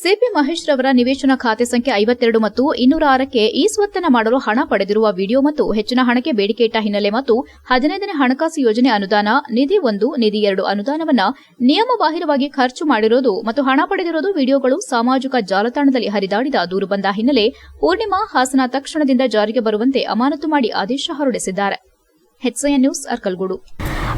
ಸಿಪಿ ಮಹೇಶ್ ರವರ ನಿವೇಶನ ಖಾತೆ ಸಂಖ್ಯೆ 52 ಮತ್ತು 206ಕ್ಕೆ ಈ ಸ್ವತ್ತನ್ನ ಮಾಡಲು ಹಣ ಪಡೆದಿರುವ ವಿಡಿಯೋ ಮತ್ತು ಹೆಚ್ಚಿನ ಹಣಕ್ಕೆ ಬೇಡಿಕೆ ಇಟ್ಟ ಹಿನ್ನೆಲೆ ಮತ್ತು 15ನೇ ಹಣಕಾಸು ಯೋಜನೆ ಅನುದಾನ, ನಿಧಿ 1, ನಿಧಿ 2 ಅನುದಾನವನ್ನ ನಿಯಮಬಾಹಿರವಾಗಿ ಖರ್ಚು ಮಾಡಿರೋದು ಮತ್ತು ಹಣ ಪಡೆದಿರೋದು ವಿಡಿಯೋಗಳು ಸಾಮಾಜಿಕ ಜಾಲತಾಣದಲ್ಲಿ ಹರಿದಾಡಿದ ದೂರು ಬಂದ ಹಿನ್ನೆಲೆ ಪೂರ್ಣಿಮಾ ಹಾಸನ ತಕ್ಷಣದಿಂದ ಜಾರಿಗೆ ಬರುವಂತೆ ಅಮಾನತು ಮಾಡಿ ಆದೇಶ ಹೊರಡಿಸಿದ್ದಾರೆ. HCN news, Arkalgud.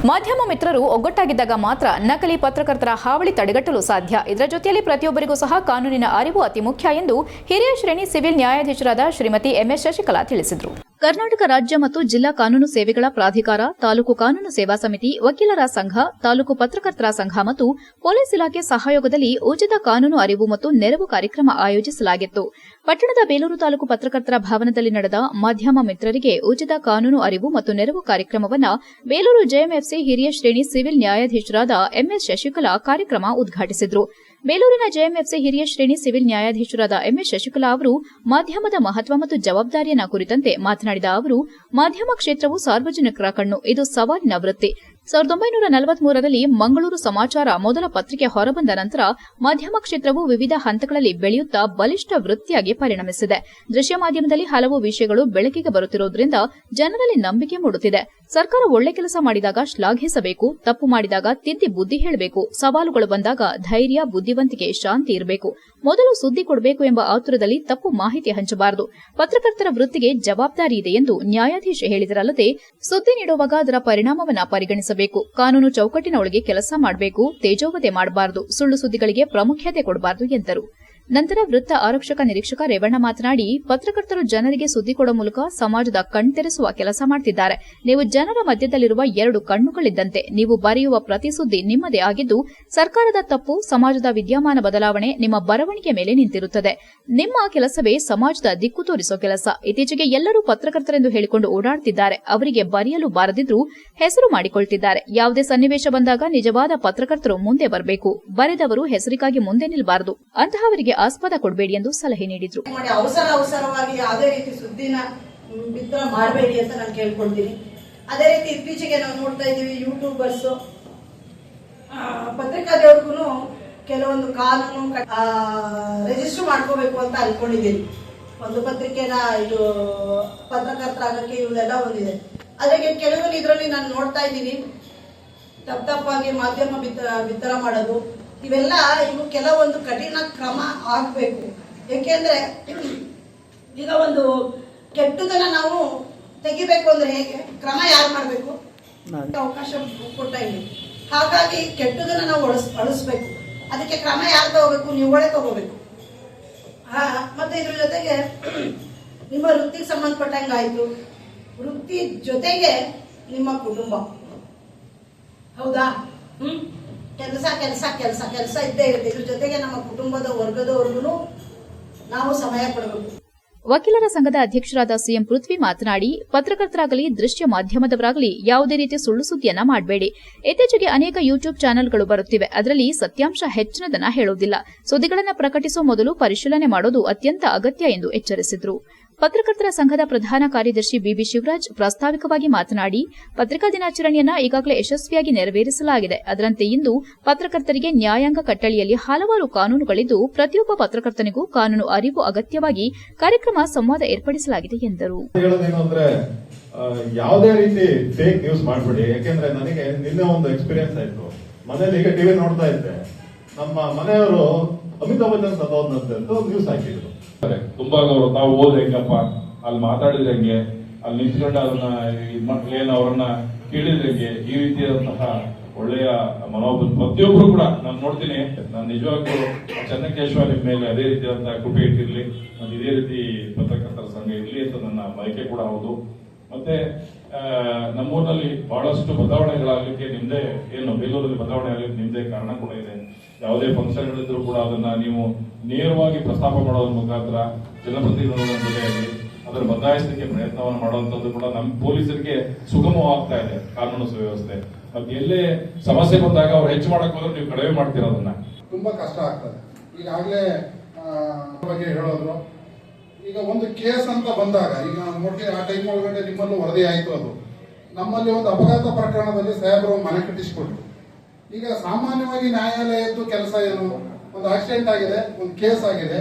ಮಾಧ್ಯಮ ಮಿತ್ರರು ಒಗ್ಗಟ್ಟಾಗಿದ್ದಾಗ ಮಾತ್ರ ನಕಲಿ ಪತ್ರಕರ್ತರ ಹಾವಳಿ ತಡೆಗಟ್ಟಲು ಸಾಧ್ಯ. ಇದರ ಜೊತೆಯಲ್ಲಿ ಪ್ರತಿಯೊಬ್ಬರಿಗೂ ಸಹ ಕಾನೂನಿನ ಅರಿವು ಅತಿ ಮುಖ್ಯ ಎಂದು ಹಿರಿಯ ಶ್ರೇಣಿ ಸಿವಿಲ್ ನ್ಯಾಯಾಧೀಶರಾದ ಶ್ರೀಮತಿ MS ಶಶಿಕಲಾ ತಿಳಿಸಿದರು. ಕರ್ನಾಟಕ ರಾಜ್ಯ ಮತ್ತು ಜಿಲ್ಲಾ ಕಾನೂನು ಸೇವೆಗಳ ಪ್ರಾಧಿಕಾರ, ತಾಲೂಕು ಕಾನೂನು ಸೇವಾ ಸಮಿತಿ, ವಕೀಲರ ಸಂಘ, ತಾಲೂಕು ಪತ್ರಕರ್ತರ ಸಂಘ ಮತ್ತು ಪೊಲೀಸ್ ಇಲಾಖೆ ಸಹಯೋಗದಲ್ಲಿ ಉಚಿತ ಕಾನೂನು ಅರಿವು ಮತ್ತು ನೆರವು ಕಾರ್ಯಕ್ರಮ ಆಯೋಜಿಸಲಾಗಿತ್ತು. ಪಟ್ಟಣದ ಬೇಲೂರು ತಾಲೂಕು ಪತ್ರಕರ್ತರ ಭವನದಲ್ಲಿ ನಡೆದ ಮಾಧ್ಯಮ ಮಿತ್ರರಿಗೆ ಉಚಿತ ಕಾನೂನು ಅರಿವು ಮತ್ತು ನೆರವು ಕಾರ್ಯಕ್ರಮವನ್ನು ಬೇಲೂರು JMFC ಹಿರಿಯ ಶ್ರೇಣಿ ಸಿವಿಲ್ ನ್ಯಾಯಾಧೀಶರಾದ MS ಶಶಿಕಲಾ ಕಾರ್ಯಕ್ರಮ ಉದ್ಘಾಟಿಸಿದರು. ಬೇಲೂರಿನ JMFC ಹಿರಿಯ ಶ್ರೇಣಿ ಸಿವಿಲ್ ನ್ಯಾಯಾಧೀಶರಾದ MS ಶಶಿಕಲಾ ಅವರು ಮಾಧ್ಯಮದ ಮಹತ್ವ ಮತ್ತು ಜವಾಬ್ದಾರಿಯನ್ನ ಕುರಿತಂತೆ ಮಾತನಾಡಿದ ಅವರು, ಮಾಧ್ಯಮ ಕ್ಷೇತ್ರವು ಸಾರ್ವಜನಿಕರ ಕಣ್ಣು. ಇದು ಸವಾಲಿನ ವೃತ್ತಿ. 1943ರಲ್ಲಿ ಮಂಗಳೂರು ಸಮಾಚಾರ ಮೊದಲ ಪತ್ರಿಕೆ ಹೊರಬಂದ ನಂತರ ಮಾಧ್ಯಮ ಕ್ಷೇತ್ರವು ವಿವಿಧ ಹಂತಗಳಲ್ಲಿ ಬೆಳೆಯುತ್ತಾ ಬಲಿಷ್ಠ ವೃತ್ತಿಯಾಗಿ ಪರಿಣಮಿಸಿದೆ. ದೃಶ್ಯ ಮಾಧ್ಯಮದಲ್ಲಿ ಹಲವು ವಿಷಯಗಳು ಬೆಳಕಿಗೆ ಬರುತ್ತಿರುವುದರಿಂದ ಜನರಲ್ಲಿ ನಂಬಿಕೆ ಮೂಡುತ್ತಿದೆ. ಸರ್ಕಾರ ಒಳ್ಳೆ ಕೆಲಸ ಮಾಡಿದಾಗ ಶ್ಲಾಘಿಸಬೇಕು, ತಪ್ಪು ಮಾಡಿದಾಗ ತಿದ್ದಿ ಬುದ್ಧಿ ಹೇಳಬೇಕು, ಸವಾಲುಗಳು ಬಂದಾಗ ಧೈರ್ಯ, ಬುದ್ಧಿವಂತಿಕೆ, ಶಾಂತಿ ಇರಬೇಕು. ಮೊದಲು ಸುದ್ದಿ ಕೊಡಬೇಕು ಎಂಬ ಆತುರದಲ್ಲಿ ತಪ್ಪು ಮಾಹಿತಿ ಹಂಚಬಾರದು. ಪತ್ರಕರ್ತರ ವೃತ್ತಿಗೆ ಜವಾಬ್ದಾರಿ ಇದೆ ಎಂದು ನ್ಯಾಯಾಧೀಶ ಹೇಳಿದರಲ್ಲದೆ, ಸುದ್ದಿ ನೀಡುವಾಗ ಅದರ ಪರಿಣಾಮವನ್ನು ಪರಿಗಣಿಸಬೇಕು, ಕಾನೂನು ಚೌಕಟ್ಟಿನ ಒಳಗೆ ಕೆಲಸ ಮಾಡಬೇಕು, ತೇಜೋವಧೆ ಮಾಡಬಾರದು, ಸುಳ್ಳು ಸುದ್ದಿಗಳಿಗೆ ಪ್ರಾಮುಖ್ಯತೆ ಕೊಡಬಾರದು ಎಂದರು. ನಂತರ ವೃತ್ತ ಆರಕ್ಷಕ ನಿರೀಕ್ಷಕ ರೇವಣ್ಣ ಮಾತನಾಡಿ, ಪತ್ರಕರ್ತರು ಜನರಿಗೆ ಸುದ್ದಿ ಕೊಡುವ ಮೂಲಕ ಸಮಾಜದ ಕಣ್ತೆರೆಸುವ ಕೆಲಸ ಮಾಡುತ್ತಿದ್ದಾರೆ. ನೀವು ಜನರ ಮಧ್ಯದಲ್ಲಿರುವ 2 ಕಣ್ಣುಗಳಿದ್ದಂತೆ. ನೀವು ಬರೆಯುವ ಪ್ರತಿ ಸುದ್ದಿ ನಿಮ್ಮದೇ ಆಗಿದ್ದು, ಸರ್ಕಾರದ ತಪ್ಪು, ಸಮಾಜದ ವಿದ್ಯಮಾನ ಬದಲಾವಣೆ ನಿಮ್ಮ ಬರವಣಿಗೆ ಮೇಲೆ ನಿಂತಿರುತ್ತದೆ. ನಿಮ್ಮ ಕೆಲಸವೇ ಸಮಾಜದ ದಿಕ್ಕು ತೋರಿಸೋ ಕೆಲಸ. ಇತ್ತೀಚೆಗೆ ಎಲ್ಲರೂ ಪತ್ರಕರ್ತರೆಂದು ಹೇಳಿಕೊಂಡು ಓಡಾಡುತ್ತಿದ್ದಾರೆ. ಅವರಿಗೆ ಬರೆಯಲು ಬಾರದಿದ್ರೂ ಹೆಸರು ಮಾಡಿಕೊಳ್ತಿದ್ದಾರೆ. ಯಾವುದೇ ಸನ್ನಿವೇಶ ಬಂದಾಗ ನಿಜವಾದ ಪತ್ರಕರ್ತರು ಮುಂದೆ ಬರಬೇಕು. ಬರೆದವರು ಹೆಸರಿಗಾಗಿ ಮುಂದೆ ನಿಲ್ಲಬಾರದು. ಅಂತಹವರಿಗೆ ಆಸ್ಪದ ಕೊಡಬೇಡಿ ಎಂದು ಸಲಹೆ ನೀಡಿದ್ರು. ಅವಸರವಾಗಿ ಯಾವುದೇ ರೀತಿ ಸುದ್ದಿನ ಬಿತ್ತರ ಮಾಡಬೇಡಿ ಅಂತ ನಾನು ಕೇಳ್ಕೊಳ್ತೀನಿ. ಅದೇ ರೀತಿ ಇತ್ತೀಚೆಗೆ ನಾವು ನೋಡ್ತಾ ಇದ್ದೀವಿ, ಯೂಟ್ಯೂಬರ್ಸ್, ಪತ್ರಿಕಾದವ್ರಿಗೂ ಕೆಲವೊಂದು ಕಾನೂನು ರಿಜಿಸ್ಟರ್ ಮಾಡ್ಕೋಬೇಕು ಅಂತ ಅನ್ಕೊಂಡಿದ್ದೀನಿ. ಒಂದು ಪತ್ರಿಕೆನ ಇದು ಪತ್ರಕರ್ತರಾಗಕ್ಕೆ ಇವೆಲ್ಲ ಒಂದಿದೆ. ಅದಕ್ಕೆ ಕೆಲವೊಂದು ಇದರಲ್ಲಿ ನಾನು ನೋಡ್ತಾ ಇದ್ದೀನಿ, ತಪ್ಪಾಗಿ ಮಾಧ್ಯಮ ಬಿತ್ತರ ಮಾಡೋದು, ಇವೆಲ್ಲ ಇವು ಕೆಲವೊಂದು ಕಠಿಣ ಕ್ರಮ ಆಗಬೇಕು. ಏಕೆಂದ್ರೆ ಈಗ ಒಂದು ಕೆಟ್ಟದನ್ನ ನಾವು ತೆಗಿಬೇಕು ಅಂದ್ರೆ ಹೇಗೆ ಕ್ರಮ ಯಾರು ಮಾಡಬೇಕು? ಅವಕಾಶ ಕೊಟ್ಟಂಗೆ. ಹಾಗಾಗಿ ಕೆಟ್ಟದನ್ನ ನಾವು ಅಳಿಸ್ಬೇಕು. ಅದಕ್ಕೆ ಕ್ರಮ ಯಾರು ತಗೋಬೇಕು? ನೀವುಗಳೇ ತಗೋಬೇಕು. ಮತ್ತೆ ಇದ್ರ ಜೊತೆಗೆ ನಿಮ್ಮ ವೃತ್ತಿಗೆ ಸಂಬಂಧಪಟ್ಟಂಗಾಯ್ತು, ವೃತ್ತಿ ಜೊತೆಗೆ ನಿಮ್ಮ ಕುಟುಂಬ, ಹೌದಾ? ಕೆಲಸ ಕೆಲಸ ಕೆಲಸ ಕೆಲಸ ಇದ್ದೇ ಇರುತ್ತೆ. ಇದ್ರ ಜೊತೆಗೆ ನಮ್ಮ ಕುಟುಂಬದ ವರ್ಗದವರೆಗೂ ನಾವು ಸಮಯ ಕೊಡಬೇಕು. ವಕೀಲರ ಸಂಘದ ಅಧ್ಯಕ್ಷರಾದ ಸಿಎಂ ಪೃಥ್ವಿ ಮಾತನಾಡಿ, ಪತ್ರಕರ್ತರಾಗಲಿ ದೃಶ್ಯ ಮಾಧ್ಯಮದವರಾಗಲಿ ಯಾವುದೇ ರೀತಿಯ ಸುಳ್ಳು ಸುದ್ದಿಯನ್ನ ಮಾಡಬೇಡಿ. ಇತ್ತೀಚೆಗೆ ಅನೇಕ ಯೂಟ್ಯೂಬ್ ಚಾನೆಲ್ಗಳು ಬರುತ್ತಿವೆ. ಅದರಲ್ಲಿ ಸತ್ಯಾಂಶ ಹೆಚ್ಚಿನದನ್ನ ಹೇಳುವುದಿಲ್ಲ. ಸುದ್ದಿಗಳನ್ನು ಪ್ರಕಟಿಸುವ ಮೊದಲು ಪರಿಶೀಲನೆ ಮಾಡೋದು ಅತ್ಯಂತ ಅಗತ್ಯ ಎಂದು ಎಚ್ಚರಿಸಿದರು. ಪತ್ರಕರ್ತರ ಸಂಘದ ಪ್ರಧಾನ ಕಾರ್ಯದರ್ಶಿ ಬಿಬಿ ಶಿವರಾಜ್ ಪ್ರಾಸ್ತಾವಿಕವಾಗಿ ಮಾತನಾಡಿ, ಪತ್ರಿಕಾ ದಿನಾಚರಣೆಯನ್ನ ಈಗಾಗಲೇ ಯಶಸ್ವಿಯಾಗಿ ನೆರವೇರಿಸಲಾಗಿದೆ. ಅದರಂತೆ ಇಂದು ಪತ್ರಕರ್ತರಿಗೆ ನ್ಯಾಯಾಂಗ ಕಟ್ಟಳೆಯಲ್ಲಿ ಹಲವಾರು ಕಾನೂನುಗಳಿದ್ದು, ಪ್ರತಿಯೊಬ್ಬ ಪತ್ರಕರ್ತನಿಗೂ ಕಾನೂನು ಅರಿವು ಅಗತ್ಯವಾಗಿ ಕಾರ್ಯಕ್ರಮ ಸಂವಾದ ಏರ್ಪಡಿಸಲಾಗಿದೆ ಎಂದರು. ಯಾವುದೇ ರೀತಿ ಫೇಕ್ ನ್ಯೂಸ್ ಮಾಡಬೇಡಿ. ಯಾಕೆಂದ್ರೆ ನನಗೆ ನಿನ್ನೆ ಒಂದು ಎಕ್ಸ್ಪೀರಿಯನ್ಸ್ ಆಯ್ತು. ಮನೇಲಿ ಈಗ ಟಿವಿ ನೋಡ್ತಾ ಇದ್ದೆ, ನಮ್ಮ ಮನೆಯವರು ಅಮಿತಾಬ್ ಬಚ್ಚನ್ ಸತ್ತೋದ್ನಂತೆ ನ್ಯೂಸ್ ಹಾಕಿದ್ರು. ತುಂಬಾ ಗೌರವ. ತಾವು ಹೋದ್ರೆ ಹೆಂಗಪ್ಪ, ಅಲ್ಲಿ ಮಾತಾಡಿದ್ರೆ ಹೆಂಗೆ, ಅಲ್ಲಿ ನಿಂತ್ಕೊಂಡು ಅದನ್ನ ಏನು ಅವರನ್ನ ಕೇಳಿದ್ರೆ ಈ ರೀತಿಯಾದಂತಹ ಒಳ್ಳೆಯ ಮನೋಭಾವ ಪ್ರತಿಯೊಬ್ಬರು ಕೂಡ ನಾನು ನೋಡ್ತೀನಿ. ನಾನು ನಿಜವಾಗ್ಲೂ ಚೆನ್ನಕೇಶ್ವರ ನಿಮ್ಮ ಮೇಲೆ ಅದೇ ರೀತಿಯಾದಂತಹ ಕೃಪೆ ಇಟ್ಟಿರ್ಲಿ, ಮತ್ತೆ ಇದೇ ರೀತಿ ಪತ್ರಕರ್ತರ ಸಂಘ ಇರ್ಲಿ ಅಂತ ನನ್ನ ಬಯಕೆ ಕೂಡ ಹೌದು. ಮತ್ತೆ ನಮ್ಮೂರಿನಲ್ಲಿ ಬಹಳಷ್ಟು ಬದಲಾವಣೆಗಳಾಗಲಿಕ್ಕೆ ನಿಮ್ದೇ ಏನು ಬೇಲೂರಲ್ಲಿ ಬದಲಾವಣೆ ಆಗಲಿಕ್ಕೆ ನಿಮ್ದೇ ಕಾರಣ ಕೂಡ ಇದೆ. ಯಾವುದೇ ಫಂಕ್ಷನ್ಗಳಿದ್ರು ಕೂಡ ಅದನ್ನ ನೀವು ನೇರವಾಗಿ ಪ್ರಸ್ತಾಪ ಮಾಡೋದ್ರ ಮುಖಾಂತರ ಜನಪ್ರತಿನಿಧಿಗಳ ಜೊತೆಯಾಗಿ ಅದರ ಬದಲಾಯಿಸಲಿಕ್ಕೆ ಪ್ರಯತ್ನವನ್ನು ಮಾಡುವಂತದ್ದು ಕೂಡ ನಮ್ಮ ಪೊಲೀಸರಿಗೆ ಸುಗಮವಾಗ್ತಾ ಇದೆ ಕಾನೂನು ಸುವ್ಯವಸ್ಥೆ. ಮತ್ತೆ ಎಲ್ಲೇ ಸಮಸ್ಯೆ ಬಂದಾಗ ಅವ್ರು ಹೆಚ್ಚು ಮಾಡಕ್ ಹೋದ್ರೆ ನೀವು ಕಡಿಮೆ ಮಾಡ್ತಿರೋದನ್ನ ತುಂಬಾ ಕಷ್ಟ ಆಗ್ತದೆ. ಈಗಾಗಲೇ ಬಗ್ಗೆ ಹೇಳೋದ್ರು. ಈಗ ಒಂದು ಕೇಸ್ ಅಂತ ಬಂದಾಗ ಈಗ ನೋಡಿ ಆ ಟೈಮ್ ಒಳಗಡೆ ನಿಮ್ಮಲ್ಲೂ ವರದಿ ಆಯ್ತು. ಅದು ನಮ್ಮಲ್ಲಿ ಒಂದು ಅಪಘಾತ ಪ್ರಕರಣದಲ್ಲಿ ಸಾಹೇಬರು ಮನೆ ಕಟ್ಟಿಸಿಕೊಟ್ರು. ಈಗ ಸಾಮಾನ್ಯವಾಗಿ ನ್ಯಾಯಾಲಯದ್ದು ಕೆಲಸ ಏನು? ಒಂದು ಆಕ್ಸಿಡೆಂಟ್ ಆಗಿದೆ, ಒಂದು ಕೇಸ್ ಆಗಿದೆ,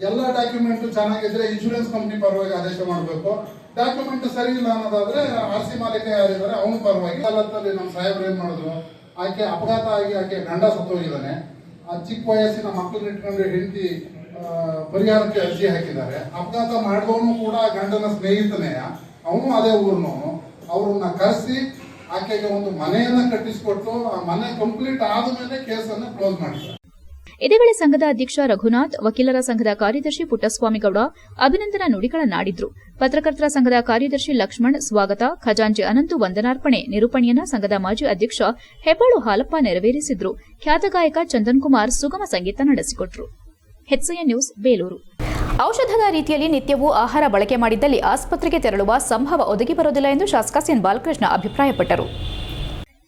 ಎಲ್ಲ ಡಾಕ್ಯುಮೆಂಟ್ ಚೆನ್ನಾಗಿದ್ರೆ ಇನ್ಶೂರೆನ್ಸ್ ಕಂಪ್ನಿ ಪರವಾಗಿ ಆದೇಶ ಮಾಡಬೇಕು. ಡಾಕ್ಯುಮೆಂಟ್ ಸರಿ ಇಲ್ಲ ಅನ್ನೋದಾದ್ರೆ RC ಮಾಲೀಕ ಯಾರಿದ್ದಾರೆ ಅವನು ಪರವಾಗಿ. ಅಲ್ಲತ್ತಲ್ಲಿ ನಮ್ಮ ಸಾಹೇಬ್ರು ಏನ್ ಮಾಡಿದ್ರು, ಆಕೆ ಅಪಘಾತ ಆಗಿ ಆಕೆ ಗಂಡ ಸತ್ತೋಗಿದ್ದಾನೆ. ಆ ಚಿಕ್ಕ ವಯಸ್ಸಿನ ಮಕ್ಕಳನ್ನ ಇಟ್ಕೊಂಡು ಹೆಂಡತಿ ಪರಿಹಾರಕ್ಕೆ ಅರ್ಜಿ ಹಾಕಿದ್ದಾರೆ. ಅಪಘಾತ ಮಾಡಿದವನು ಕೂಡ ಗಂಡನ ಸ್ನೇಹಿತನೇ, ಅವನು ಅದೇ ಊರಿನವನು. ಅವ್ರನ್ನ ಕರೆಸಿ ಆಕೆಗೆ ಒಂದು ಮನೆಯನ್ನ ಕಟ್ಟಿಸಿಕೊಟ್ಟು ಆ ಮನೆ ಕಂಪ್ಲೀಟ್ ಆದ್ಮೇಲೆ ಕೇಸನ್ನ ಕ್ಲೋಸ್ ಮಾಡಿದ್ದಾರೆ. ಇದೇ ವೇಳೆ ಸಂಘದ ಅಧ್ಯಕ್ಷ ರಘುನಾಥ್, ವಕೀಲರ ಸಂಘದ ಕಾರ್ಯದರ್ಶಿ ಪುಟ್ಟಸ್ವಾಮಿಗೌಡ ಅಭಿನಂದನಾ ನುಡಿಗಳನ್ನಾಡಿದ್ರು. ಪತ್ರಕರ್ತರ ಸಂಘದ ಕಾರ್ಯದರ್ಶಿ ಲಕ್ಷ್ಮಣ್ ಸ್ವಾಗತ, ಖಜಾಂಚಿ ಅನಂತು ವಂದನಾರ್ಪಣೆ, ನಿರೂಪಣೆಯನ್ನ ಸಂಘದ ಮಾಜಿ ಅಧ್ಯಕ್ಷ ಹೆಬ್ಬಾಳು ಹಾಲಪ್ಪ ನೆರವೇರಿಸಿದ್ರು. ಖ್ಯಾತ ಗಾಯಕ ಚಂದನ್ ಕುಮಾರ್ ಸುಗಮ ಸಂಗೀತ ನಡೆಸಿಕೊಟ್ರು. HCN news Belur. ಔಷಧದ ರೀತಿಯಲ್ಲಿ ನಿತ್ಯವೂ ಆಹಾರ ಬಳಕೆ ಮಾಡಿದ್ದಲ್ಲಿ ಆಸ್ಪತ್ರೆಗೆ ತೆರಳುವ ಸಂಭವ ಒದಗಿ ಬರುವುದಿಲ್ಲ ಎಂದು ಶಾಸಕ ಸಿಎನ್ ಬಾಲಕೃಷ್ಣ ಅಭಿಪ್ರಾಯಪಟ್ಟರು.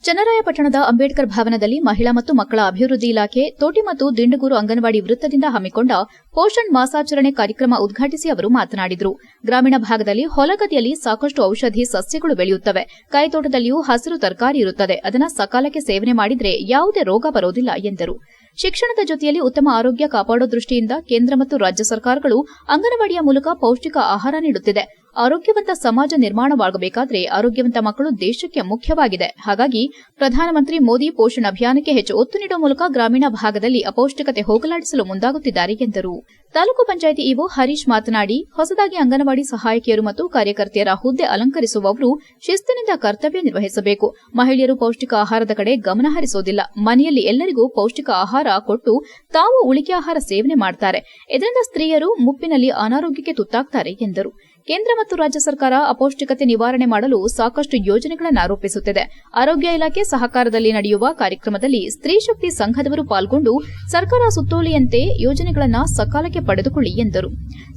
ಚನ್ನರಾಯಪಟ್ಟಣದ ಅಂಬೇಡ್ಕರ್ ಭವನದಲ್ಲಿ ಮಹಿಳಾ ಮತ್ತು ಮಕ್ಕಳ ಅಭಿವೃದ್ಧಿ ಇಲಾಖೆ ತೋಟಿ ಮತ್ತು ದಿಂಡಗೂರು ಅಂಗನವಾಡಿ ವೃತ್ತದಿಂದ ಹಮ್ಮಿಕೊಂಡ ಪೋಷಣ್ ಮಾಸಾಚರಣೆ ಕಾರ್ಯಕ್ರಮ ಉದ್ಘಾಟಿಸಿ ಅವರು ಮಾತನಾಡಿದರು. ಗ್ರಾಮೀಣ ಭಾಗದಲ್ಲಿ ಹೊಲಗದ್ದೆಯಲ್ಲಿ ಸಾಕಷ್ಟು ಔಷಧಿ ಸಸ್ಯಗಳು ಬೆಳೆಯುತ್ತವೆ. ಕೈತೋಟದಲ್ಲಿಯೂ ಹಸಿರು ತರಕಾರಿ ಇರುತ್ತದೆ. ಅದನ್ನು ಸಕಾಲಕ್ಕೆ ಸೇವನೆ ಮಾಡಿದರೆ ಯಾವುದೇ ರೋಗ ಬರೋದಿಲ್ಲ ಎಂದರು. ಶಿಕ್ಷಣದ ಜೊತೆಯಲ್ಲಿ ಉತ್ತಮ ಆರೋಗ್ಯ ಕಾಪಾಡೋ ದೃಷ್ಟಿಯಿಂದ ಕೇಂದ್ರ ಮತ್ತು ರಾಜ್ಯ ಸರ್ಕಾರಗಳು ಅಂಗನವಾಡಿಯ ಮೂಲಕ ಪೌಷ್ಟಿಕ ಆಹಾರ ನೀಡುತ್ತಿದೆ. ಆರೋಗ್ಯವಂತ ಸಮಾಜ ನಿರ್ಮಾಣವಾಗಬೇಕಾದರೆ ಆರೋಗ್ಯವಂತ ಮಕ್ಕಳು ದೇಶಕ್ಕೆ ಮುಖ್ಯವಾಗಿದೆ. ಹಾಗಾಗಿ ಪ್ರಧಾನಮಂತ್ರಿ ಮೋದಿ ಪೋಷಣ್ ಅಭಿಯಾನಕ್ಕೆ ಹೆಚ್ಚು ಒತ್ತು ನೀಡುವ ಮೂಲಕ ಗ್ರಾಮೀಣ ಭಾಗದಲ್ಲಿ ಅಪೌಷ್ಟಿಕತೆ ಹೋಗಲಾಡಿಸಲು ಮುಂದಾಗುತ್ತಿದ್ದಾರೆ ಎಂದರು. ತಾಲೂಕು ಪಂಚಾಯಿತಿ ಇಒ ಹರೀಶ್ ಮಾತನಾಡಿ, ಹೊಸದಾಗಿ ಅಂಗನವಾಡಿ ಸಹಾಯಕಿಯರು ಮತ್ತು ಕಾರ್ಯಕರ್ತೆಯರ ಹುದ್ದೆ ಅಲಂಕರಿಸುವವರು ಶಿಸ್ತಿನಿಂದ ಕರ್ತವ್ಯ ನಿರ್ವಹಿಸಬೇಕು. ಮಹಿಳೆಯರು ಪೌಷ್ಟಿಕ ಆಹಾರದ ಕಡೆ ಗಮನ ಹರಿಸೋದಿಲ್ಲ. ಮನೆಯಲ್ಲಿ ಎಲ್ಲರಿಗೂ ಪೌಷ್ಟಿಕ ಆಹಾರ ಕೊಟ್ಟು ತಾವು ಉಳಿಕೆ ಆಹಾರ ಸೇವನೆ ಮಾಡ್ತಾರೆ. ಇದರಿಂದ ಸ್ತ್ರೀಯರು ಮುಪ್ಪಿನಲ್ಲಿ ಅನಾರೋಗ್ಯಕ್ಕೆ ತುತ್ತಾಗ್ತಾರೆ ಎಂದರು. ಕೇಂದ್ರ ಮತ್ತು ರಾಜ್ಯ ಸರ್ಕಾರ ಅಪೌಷ್ಟಿಕತೆ ನಿವಾರಣೆ ಮಾಡಲು ಸಾಕಷ್ಟು ಯೋಜನೆಗಳನ್ನು ರೂಪಿಸುತ್ತಿದೆ. ಆರೋಗ್ಯ ಇಲಾಖೆ ಸಹಕಾರದಲ್ಲಿ ನಡೆಯುವ ಕಾರ್ಯಕ್ರಮದಲ್ಲಿ ಸ್ತ್ರೀ ಶಕ್ತಿ ಸಂಘದವರು ಪಾಲ್ಗೊಂಡು ಸರ್ಕಾರ ಸುತ್ತೋಲೆಯಂತೆ ಯೋಜನೆಗಳನ್ನು ಸಕಾಲಕ್ಕೆ ಪಡೆದುಕೊಳ್ಳಿ ಎಂದರು.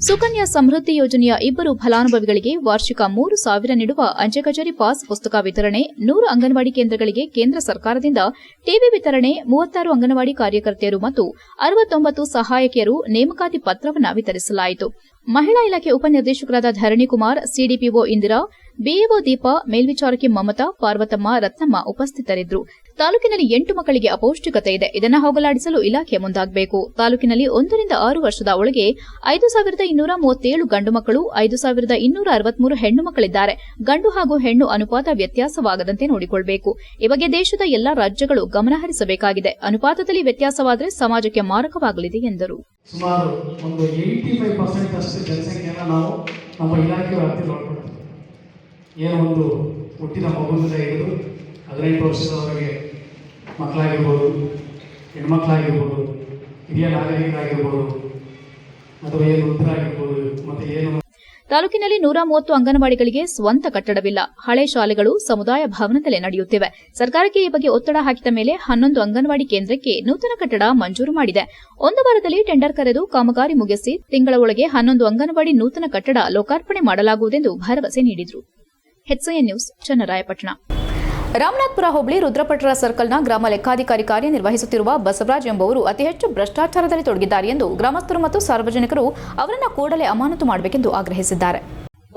ಸುಕನ್ಯಾ ಸಮೃದ್ಧಿ ಯೋಜನೆಯ 2 ಫಲಾನುಭವಿಗಳಿಗೆ ವಾರ್ಷಿಕ 3,000 ನೀಡುವ ಅಂಚೆ ಕಚೇರಿ ಪಾಸ್ ಪುಸ್ತಕ ವಿತರಣೆ, 100 ಅಂಗನವಾಡಿ ಕೇಂದ್ರಗಳಿಗೆ ಕೇಂದ್ರ ಸರ್ಕಾರದಿಂದ ಟಿವಿ ವಿತರಣೆ, 36 ಅಂಗನವಾಡಿ ಕಾರ್ಯಕರ್ತೆಯರು ಮತ್ತು 69 ಸಹಾಯಕಿಯರು ನೇಮಕಾತಿ ಪತ್ರವನ್ನು ವಿತರಿಸಲಾಯಿತು. ಮಹಿಳಾ ಇಲಾಖೆ ಉಪನಿರ್ದೇಶಕರಾದ ಧರಣಿ ಕುಮಾರ್, ಸಿಡಿಪಿಒ ಇಂದಿರಾ, ಬಿಇಒ ದೀಪಾ, ಮೇಲ್ವಿಚಾರಕಿ ಮಮತಾ, ಪಾರ್ವತಮ್ಮ, ರತ್ನಮ್ಮ ಉಪಸ್ಥಿತರಿದ್ದರು. ತಾಲೂಕಿನಲ್ಲಿ 8 ಮಕ್ಕಳಿಗೆ ಅಪೌಷ್ಟಿಕತೆ ಇದೆ. ಇದನ್ನು ಹೋಗಲಾಡಿಸಲು ಇಲಾಖೆ ಮುಂದಾಗಬೇಕು. ತಾಲೂಕಿನಲ್ಲಿ 1 ರಿಂದ 6 ವರ್ಷದ ಒಳಗೆ 5,237 ಗಂಡು ಮಕ್ಕಳು, 5,263 ಹೆಣ್ಣು ಮಕ್ಕಳಿದ್ದಾರೆ. ಗಂಡು ಹಾಗೂ ಹೆಣ್ಣು ಅನುಪಾತ ವ್ಯತ್ಯಾಸವಾಗದಂತೆ ನೋಡಿಕೊಳ್ಳಬೇಕು. ಈ ಬಗ್ಗೆ ದೇಶದ ಎಲ್ಲಾ ರಾಜ್ಯಗಳು ಗಮನ ಹರಿಸಬೇಕಾಗಿದೆ. ಅನುಪಾತದಲ್ಲಿ ವ್ಯತ್ಯಾಸವಾದರೆ ಸಮಾಜಕ್ಕೆ ಮಾರಕವಾಗಲಿದೆ ಎಂದರು. ಸುಮಾರು ಒಂದು 85% ಅಷ್ಟು ಜನಸಂಖ್ಯೆಯನ್ನು ನಾವು ನಮ್ಮ ಇಲಾಖೆ ವ್ಯಾಪ್ತಿ ನೋಡ್ಕೊಳ್ತೀವಿ. ಏನೋ ಒಂದು ಹುಟ್ಟಿದ ಮಗುವಿಂದ ಹಿಡಿದು 18 ವರ್ಷದವರೆಗೆ ಮಕ್ಕಳಾಗಿರ್ಬೋದು, ಹೆಣ್ಮಕ್ಳಾಗಿರ್ಬೋದು, ಹಿರಿಯ ನಾಗರಿಕರಾಗಿರ್ಬೋದು, ಅಥವಾ ಏನು ವೃದ್ಧರಾಗಿರ್ಬೋದು, ಮತ್ತು ಏನು ತಾಲೂಕಿನಲ್ಲಿ 130 ಅಂಗನವಾಡಿಗಳಿಗೆ ಸ್ವಂತ ಕಟ್ಟಡವಿಲ್ಲ. ಹಳೆ ಶಾಲೆಗಳು ಸಮುದಾಯ ಭವನದಲ್ಲೇ ನಡೆಯುತ್ತಿವೆ. ಸರ್ಕಾರಕ್ಕೆ ಈ ಬಗ್ಗೆ ಒತ್ತಡ ಹಾಕಿದ ಮೇಲೆ 11 ಅಂಗನವಾಡಿ ಕೇಂದ್ರಕ್ಕೆ ನೂತನ ಕಟ್ಟಡ ಮಂಜೂರು ಮಾಡಿದೆ. ಒಂದು ವಾರದಲ್ಲಿ ಟೆಂಡರ್ ಕರೆದು ಕಾಮಗಾರಿ ಮುಗಿಸಿ ತಿಂಗಳ ಒಳಗೆ 11 ಅಂಗನವಾಡಿ ನೂತನ ಕಟ್ಟಡ ಲೋಕಾರ್ಪಣೆ ಮಾಡಲಾಗುವುದೆಂದು ಭರವಸೆ ನೀಡಿದರು. HCN news, Channarayapatna. ರಾಮನಾಥಪುರ ಹೋಬಳಿ ರುದ್ರಪಟ್ಟಣ ಸರ್ಕಲ್ನ ಗ್ರಾಮ ಲೆಕ್ಕಾಧಿಕಾರಿ ಕಾರ್ಯನಿರ್ವಹಿಸುತ್ತಿರುವ ಬಸವರಾಜ್ ಎಂಬುವರು ಅತಿ ಹೆಚ್ಚು ಭ್ರಷ್ಟಾಚಾರದಲ್ಲಿ ತೊಡಗಿದ್ದಾರೆ ಎಂದು ಗ್ರಾಮಸ್ಥರು ಮತ್ತು ಸಾರ್ವಜನಿಕರು ಅವರನ್ನು ಕೂಡಲೇ ಅಮಾನತು ಮಾಡಬೇಕೆಂದು ಆಗ್ರಹಿಸಿದ್ದಾರೆ.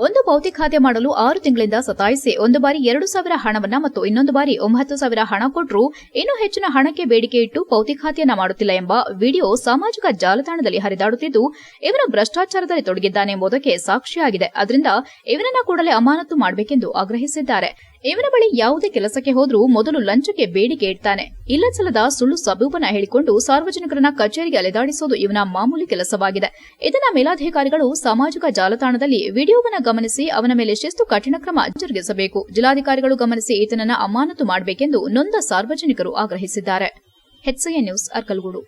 ಒಂದು ಪೌತಿ ಖಾತೆ ಮಾಡಲು 6 ತಿಂಗಳಿಂದ ಸತಾಯಿಸಿ ಒಂದು ಬಾರಿ 2,000 ಹಣವನ್ನ ಮತ್ತು ಇನ್ನೊಂದು ಬಾರಿ 9,000 ಹಣ ಕೊಟ್ಟರೂ ಇನ್ನೂ ಹೆಚ್ಚಿನ ಹಣಕ್ಕೆ ಬೇಡಿಕೆ ಇಟ್ಟು ಪೌತಿ ಖಾತೆಯನ್ನ ಮಾಡುತ್ತಿಲ್ಲ ಎಂಬ ವಿಡಿಯೋ ಸಾಮಾಜಿಕ ಜಾಲತಾಣದಲ್ಲಿ ಹರಿದಾಡುತ್ತಿದ್ದು, ಇವನು ಭ್ರಷ್ಟಾಚಾರದಲ್ಲಿ ತೊಡಗಿದ್ದಾನೆ ಎಂಬುದಕ್ಕೆ ಸಾಕ್ಷಿಯಾಗಿದೆ. ಅದರಿಂದ ಇವನನ್ನ ಕೂಡಲೇ ಅಮಾನತು ಮಾಡಬೇಕೆಂದು ಆಗ್ರಹಿಸಿದ್ದಾರೆ. ಇವನ ಬಳಿ ಯಾವುದೇ ಕೆಲಸಕ್ಕೆ ಹೋದ್ರೂ ಮೊದಲು ಲಂಚಕ್ಕೆ ಬೇಡಿಕೆ ಇಡ್ತಾನೆ. ಇಲ್ಲಸಲ್ಲದ ಸುಳ್ಳು ಸಬೂಬನ ಹೇಳಿಕೊಂಡು ಸಾರ್ವಜನಿಕರನ್ನ ಕಚೇರಿಗೆ ಅಲೆದಾಡಿಸೋದು ಇವನ ಮಾಮೂಲಿ ಕೆಲಸವಾಗಿದೆ. ಇದನ್ನ ಮೇಲಾಧಿಕಾರಿಗಳು ಸಾಮಾಜಿಕ ಜಾಲತಾಣದಲ್ಲಿ ವಿಡಿಯೋವನ್ನ ಗಮನಿಸಿ ಅವನ ಮೇಲೆ ಶಿಸ್ತು ಕಠಿಣ ಕ್ರಮ ಜರುಗಿಸಬೇಕು. ಜಿಲ್ಲಾಧಿಕಾರಿಗಳು ಗಮನಿಸಿ ಈತನನ್ನ ಅಮಾನತು ಮಾಡಬೇಕೆಂದು ನೊಂದ ಸಾರ್ವಜನಿಕರು ಆಗ್ರಹಿಸಿದ್ದಾರೆ. HCN news, Arkalgud.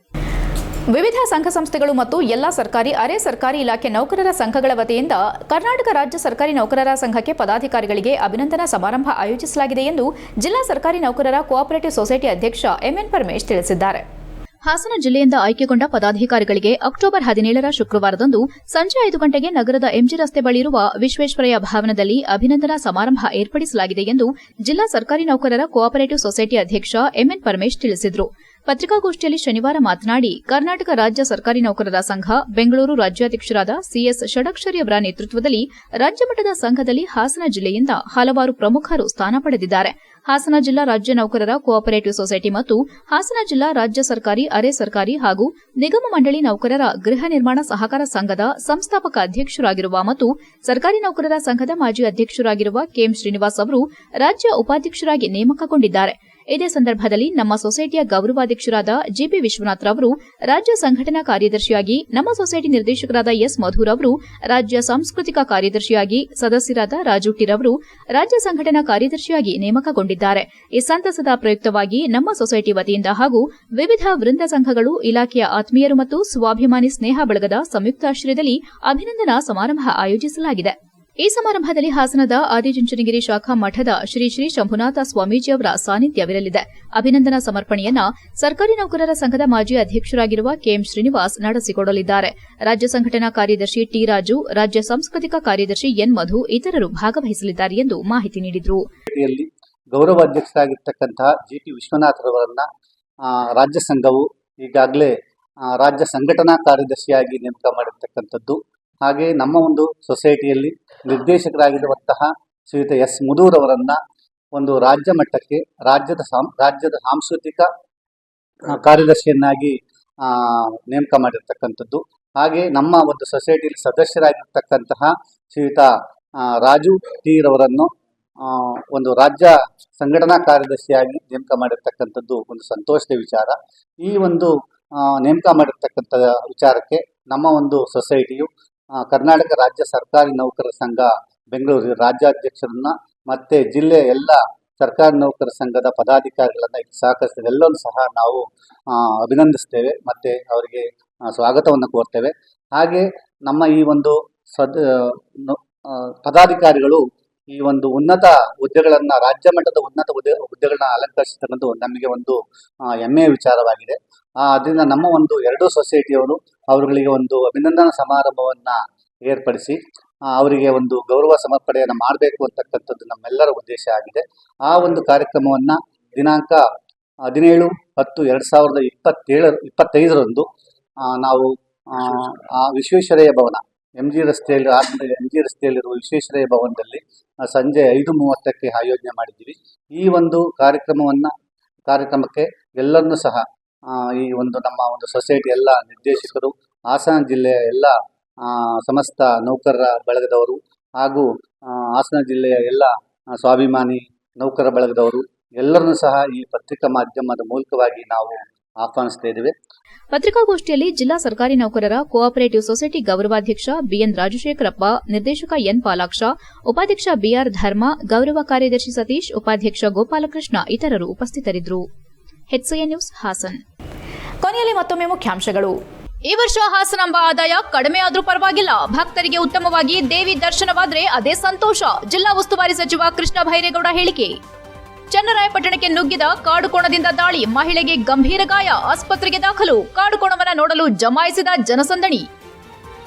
ವಿವಿಧ ಸಂಘ ಸಂಸ್ಥೆಗಳು ಮತ್ತು ಎಲ್ಲ ಸರ್ಕಾರಿ, ಅರೆ ಸರ್ಕಾರಿ ಇಲಾಖೆ ನೌಕರರ ಸಂಘಗಳ ವತಿಯಿಂದ ಕರ್ನಾಟಕ ರಾಜ್ಯ ಸರ್ಕಾರಿ ನೌಕರರ ಸಂಘಕ್ಕೆ ಪದಾಧಿಕಾರಿಗಳಿಗೆ ಅಭಿನಂದನಾ ಸಮಾರಂಭ ಆಯೋಜಿಸಲಾಗಿದೆ ಎಂದು ಜಿಲ್ಲಾ ಸರ್ಕಾರಿ ನೌಕರರ ಕೋಆಪರೇಟಿವ್ ಸೊಸೈಟಿ ಅಧ್ಯಕ್ಷ MN ಪರಮೇಶ್ ತಿಳಿಸಿದ್ದಾರೆ. ಹಾಸನ ಜಿಲ್ಲೆಯಿಂದ ಆಯ್ಕೆಗೊಂಡ ಪದಾಧಿಕಾರಿಗಳಿಗೆ ಅಕ್ಟೋಬರ್ 17ರ ಶುಕ್ರವಾರದಂದು ಸಂಜೆ 5 ಗಂಟೆಗೆ ನಗರದ MG ರಸ್ತೆ ಬಳಿ ಇರುವ ವಿಶ್ವೇಶ್ವರಯ್ಯ ಭವನದಲ್ಲಿ ಅಭಿನಂದನಾ ಸಮಾರಂಭ ಏರ್ಪಡಿಸಲಾಗಿದೆ ಎಂದು ಜಿಲ್ಲಾ ಸರ್ಕಾರಿ ನೌಕರರ ಕೋಆಪರೇಟಿವ್ ಸೊಸೈಟಿ ಅಧ್ಯಕ್ಷ MN ಪರಮೇಶ್ ತಿಳಿಸಿದರು. ಪತ್ರಿಕಾಗೋಷ್ಠಿಯಲ್ಲಿ ಶನಿವಾರ ಮಾತನಾಡಿ, ಕರ್ನಾಟಕ ರಾಜ್ಯ ಸರ್ಕಾರಿ ನೌಕರರ ಸಂಘ ಬೆಂಗಳೂರು ರಾಜ್ಯಾಧ್ಯಕ್ಷರಾದ CS ಷಡಕ್ಷರಿ ಅವರ ನೇತೃತ್ವದಲ್ಲಿ ರಾಜ್ಯಮಟ್ಟದ ಸಂಘದಲ್ಲಿ ಹಾಸನ ಜಿಲ್ಲೆಯಿಂದ ಹಲವಾರು ಪ್ರಮುಖರು ಸ್ಥಾನ ಪಡೆದಿದ್ದಾರೆ. ಹಾಸನ ಜಿಲ್ಲಾ ರಾಜ್ಯ ನೌಕರರ ಕೋಆಪರೇಟಿವ್ ಸೊಸೈಟಿ ಮತ್ತು ಹಾಸನ ಜಿಲ್ಲಾ ರಾಜ್ಯ ಸರ್ಕಾರಿ, ಅರೆ ಸರ್ಕಾರಿ ಹಾಗೂ ನಿಗಮ ಮಂಡಳಿ ನೌಕರರ ಗೃಹ ನಿರ್ಮಾಣ ಸಹಕಾರ ಸಂಘದ ಸಂಸ್ಥಾಪಕ ಅಧ್ಯಕ್ಷರಾಗಿರುವ ಮತ್ತು ಸರ್ಕಾರಿ ನೌಕರರ ಸಂಘದ ಮಾಜಿ ಅಧ್ಯಕ್ಷರಾಗಿರುವ KM ಶ್ರೀನಿವಾಸ್ ಅವರು ರಾಜ್ಯ ಉಪಾಧ್ಯಕ್ಷರಾಗಿ ನೇಮಕಗೊಂಡಿದ್ದಾರೆ. ಇದೇ ಸಂದರ್ಭದಲ್ಲಿ ನಮ್ಮ ಸೊಸೈಟಿಯ ಗೌರವಾಧ್ಯಕ್ಷರಾದ GP ವಿಶ್ವನಾಥ್ ರವರು ರಾಜ್ಯ ಸಂಘಟನಾ ಕಾರ್ಯದರ್ಶಿಯಾಗಿ, ನಮ್ಮ ಸೊಸೈಟಿ ನಿರ್ದೇಶಕರಾದ S ಮಧುರ್ ಅವರು ರಾಜ್ಯ ಸಾಂಸ್ಕೃತಿಕ ಕಾರ್ಯದರ್ಶಿಯಾಗಿ, ಸದಸ್ಯರಾದ ರಾಜು ಟಿ ರವರು ರಾಜ್ಯ ಸಂಘಟನಾ ಕಾರ್ಯದರ್ಶಿಯಾಗಿ ನೇಮಕಗೊಂಡಿದ್ದಾರೆ. ಈ ಸಂತಸದ ಪ್ರಯುಕ್ತವಾಗಿ ನಮ್ಮ ಸೊಸೈಟಿ ವತಿಯಿಂದ ಹಾಗೂ ವಿವಿಧ ವೃಂದ ಸಂಘಗಳು, ಇಲಾಖೆಯ ಆತ್ಮೀಯರು ಮತ್ತು ಸ್ವಾಭಿಮಾನಿ ಸ್ನೇಹ ಬಳಗದ ಸಂಯುಕ್ತಾಶ್ರಯದಲ್ಲಿ ಅಭಿನಂದನಾ ಸಮಾರಂಭ ಆಯೋಜಿಸಲಾಗಿದೆ. ಈ ಸಮಾರಂಭದಲ್ಲಿ ಹಾಸನದ ಆದಿಚುಂಚನಗಿರಿ ಶಾಖಾ ಮಠದ ಶ್ರೀ ಶ್ರೀ ಶಂಭುನಾಥ ಸ್ವಾಮೀಜಿಯವರ ಸಾನ್ನಿಧ್ಯವಿರಲಿದೆ. ಅಭಿನಂದನಾ ಸಮರ್ಪಣೆಯನ್ನ ಸರ್ಕಾರಿ ನೌಕರರ ಸಂಘದ ಮಾಜಿ ಅಧ್ಯಕ್ಷರಾಗಿರುವ KM ಶ್ರೀನಿವಾಸ್ ನಡೆಸಿಕೊಡಲಿದ್ದಾರೆ. ರಾಜ್ಯ ಸಂಘಟನಾ ಕಾರ್ಯದರ್ಶಿ ಟಿ ರಾಜು, ರಾಜ್ಯ ಸಾಂಸ್ಕೃತಿಕ ಕಾರ್ಯದರ್ಶಿ ಎನ್ ಮಧು ಇತರರು ಭಾಗವಹಿಸಲಿದ್ದಾರೆ ಎಂದು ಮಾಹಿತಿ ನೀಡಿದರು. ಗೌರವಾಧ್ಯಕ್ಷರಾಗಿರ್ತಕ್ಕಂತಹ GP ವಿಶ್ವನಾಥರವರನ್ನ ರಾಜ್ಯ ಸಂಘವು ಈಗಾಗಲೇ ರಾಜ್ಯ ಸಂಘಟನಾ ಕಾರ್ಯದರ್ಶಿಯಾಗಿ ನೇಮಕ ಮಾಡಿರ್ತಕ್ಕಂಥದ್ದು. ಹಾಗೆ ನಮ್ಮ ಒಂದು ಸೊಸೈಟಿಯಲ್ಲಿ ನಿರ್ದೇಶಕರಾಗಿರುವಂತಹ ಶ್ರೀಯುತ S ಮುದೂರ್ ಅವರನ್ನ ಒಂದು ರಾಜ್ಯ ಮಟ್ಟಕ್ಕೆ ರಾಜ್ಯದ ಸಾಂಸ್ಕೃತಿಕ ಕಾರ್ಯದರ್ಶಿಯನ್ನಾಗಿ ನೇಮಕ ಮಾಡಿರ್ತಕ್ಕಂಥದ್ದು. ಹಾಗೆ ನಮ್ಮ ಒಂದು ಸೊಸೈಟಿಯಲ್ಲಿ ಸದಸ್ಯರಾಗಿರ್ತಕ್ಕಂತಹ ಶ್ರೀಯುತ ರಾಜು ಟಿ ರವರನ್ನು ಒಂದು ರಾಜ್ಯ ಸಂಘಟನಾ ಕಾರ್ಯದರ್ಶಿಯಾಗಿ ನೇಮಕ ಮಾಡಿರ್ತಕ್ಕಂಥದ್ದು ಒಂದು ಸಂತೋಷದ ವಿಚಾರ. ಈ ಒಂದು ನೇಮಕ ಮಾಡಿರ್ತಕ್ಕಂಥ ವಿಚಾರಕ್ಕೆ ನಮ್ಮ ಒಂದು ಸೊಸೈಟಿಯು ಕರ್ನಾಟಕ ರಾಜ್ಯ ಸರ್ಕಾರಿ ನೌಕರರ ಸಂಘ ಬೆಂಗಳೂರು ರಾಜ್ಯಾಧ್ಯಕ್ಷರನ್ನ ಮತ್ತೆ ಜಿಲ್ಲೆಯ ಎಲ್ಲ ಸರ್ಕಾರಿ ನೌಕರರ ಸಂಘದ ಪದಾಧಿಕಾರಿಗಳನ್ನ ಸಹಕರಿಸಿದೆಲ್ಲರೂ ಸಹ ನಾವು ಅಭಿನಂದಿಸ್ತೇವೆ ಮತ್ತೆ ಅವರಿಗೆ ಸ್ವಾಗತವನ್ನು ಕೋರ್ತೇವೆ. ಹಾಗೆ ನಮ್ಮ ಈ ಒಂದು ಪದಾಧಿಕಾರಿಗಳು ಈ ಒಂದು ಉನ್ನತ ಹುದ್ದೆಗಳನ್ನ, ರಾಜ್ಯ ಮಟ್ಟದ ಉನ್ನತ ಹುದ್ದೆಗಳನ್ನ ಅಲಂಕರಿಸಿದ್ದು ನಮಗೆ ಒಂದು ಹೆಮ್ಮೆಯ ವಿಚಾರವಾಗಿದೆ. ಅದರಿಂದ ನಮ್ಮ ಒಂದು ಎರಡೂ ಸೊಸೈಟಿಯವರು ಅವರುಗಳಿಗೆ ಒಂದು ಅಭಿನಂದನಾ ಸಮಾರಂಭವನ್ನ ಏರ್ಪಡಿಸಿ ಅವರಿಗೆ ಒಂದು ಗೌರವ ಸಮರ್ಪಣೆಯನ್ನು ಮಾಡಬೇಕು ಅಂತಕ್ಕಂಥದ್ದು ನಮ್ಮೆಲ್ಲರ ಉದ್ದೇಶ ಆಗಿದೆ. ಆ ಒಂದು ಕಾರ್ಯಕ್ರಮವನ್ನ ದಿನಾಂಕ 17/10/2025 ನಾವು ವಿಶ್ವೇಶ್ವರಯ್ಯ ಭವನ MG ರಸ್ತೆಯಲ್ಲಿರುವ ವಿಶ್ವೇಶ್ವರಯ್ಯ ಭವನದಲ್ಲಿ ಸಂಜೆ 5:30ಕ್ಕೆ ಆಯೋಜನೆ ಮಾಡಿದ್ದೀವಿ. ಈ ಒಂದು ಕಾರ್ಯಕ್ರಮಕ್ಕೆ ಎಲ್ಲರನ್ನೂ ಸಹ ಈ ಒಂದು ನಮ್ಮ ಒಂದು ಸೊಸೈಟಿ ಎಲ್ಲ ನಿರ್ದೇಶಕರು, ಹಾಸನ ಜಿಲ್ಲೆಯ ಎಲ್ಲ ಸಮಸ್ತ ನೌಕರರ ಬಳಗದವರು ಹಾಗೂ ಹಾಸನ ಜಿಲ್ಲೆಯ ಎಲ್ಲ ಸ್ವಾಭಿಮಾನಿ ನೌಕರ ಬಳಗದವರು ಎಲ್ಲರನ್ನೂ ಸಹ ಈ ಪತ್ರಿಕಾ ಮಾಧ್ಯಮದ ಮೂಲಕವಾಗಿ ನಾವು ಆಹ್ವಾನಿಸ್ತಾ ಇದ್ದೀವಿ. ಪತ್ರಿಕಾಗೋಷ್ಠಿಯಲ್ಲಿ ಜಿಲ್ಲಾ ಸರ್ಕಾರಿ ನೌಕರರ ಕೋಆಪರೇಟಿವ್ ಸೊಸೈಟಿ ಗೌರವಾಧ್ಯಕ್ಷ ಬಿಎನ್ ರಾಜಶೇಖರಪ್ಪ, ನಿರ್ದೇಶಕ ಎನ್ ಪಾಲಾಕ್ಷ, ಉಪಾಧ್ಯಕ್ಷ ಬಿಆರ್ ಧರ್ಮ, ಗೌರವ ಕಾರ್ಯದರ್ಶಿ ಸತೀಶ್, ಉಪಾಧ್ಯಕ್ಷ ಗೋಪಾಲಕೃಷ್ಣ ಇತರರು ಉಪಸ್ಥಿತರಿದ್ದರು. HCN news Hassan. ಕೊನೆಯಲ್ಲಿ ಮತ್ತೊಮ್ಮೆ ಮುಖ್ಯಾಂಶಗಳು. ಈ ವರ್ಷ ಹಾಸನಾಂಬ ಆದಾಯ ಕಡಿಮೆ ಆದ್ರೂ ಪರವಾಗಿಲ್ಲ, ಭಕ್ತರಿಗೆ ಉತ್ತಮವಾಗಿ ದೇವಿ ದರ್ಶನವಾದ್ರೆ ಅದೇ ಸಂತೋಷ, ಜಿಲ್ಲಾ ಉಸ್ತುವಾರಿ ಸಚಿವ ಕೃಷ್ಣ ಭೈರೇಗೌಡ ಹೇಳಿಕೆ. ಚನ್ನರಾಯಪಟ್ಟಣಕ್ಕೆ ನುಗ್ಗಿದ ಕಾಡುಕೋಣದಿಂದ ದಾಳಿ, ಮಹಿಳೆಗೆ ಗಂಭೀರ ಗಾಯ, ಆಸ್ಪತ್ರೆಗೆ ದಾಖಲು, ಕಾಡುಕೋಣವನ್ನ ನೋಡಲು ಜಮಾಯಿಸಿದ ಜನಸಂದಣಿ.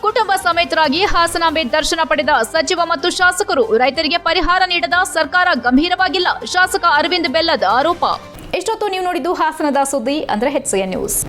ಕುಟುಂಬ ಸಮೇತರಾಗಿ ಹಾಸನಾಂಬೆ ದರ್ಶನ ಪಡೆದ ಸಚಿವ ಮತ್ತು ಶಾಸಕರು, ರೈತರಿಗೆ ಪರಿಹಾರ ನೀಡದ ಸರ್ಕಾರ ಗಂಭೀರವಾಗಿಲ್ಲ, ಶಾಸಕ ಅರವಿಂದ್ ಬೆಲ್ಲದ್ ಆರೋಪ. ಇಷ್ಟೊತ್ತು ನೀವು ನೋಡಿದ್ದು ಹಾಸನದ ಸುದ್ದಿ ಅಂದ್ರೆ HCN ನ್ಯೂಸ್.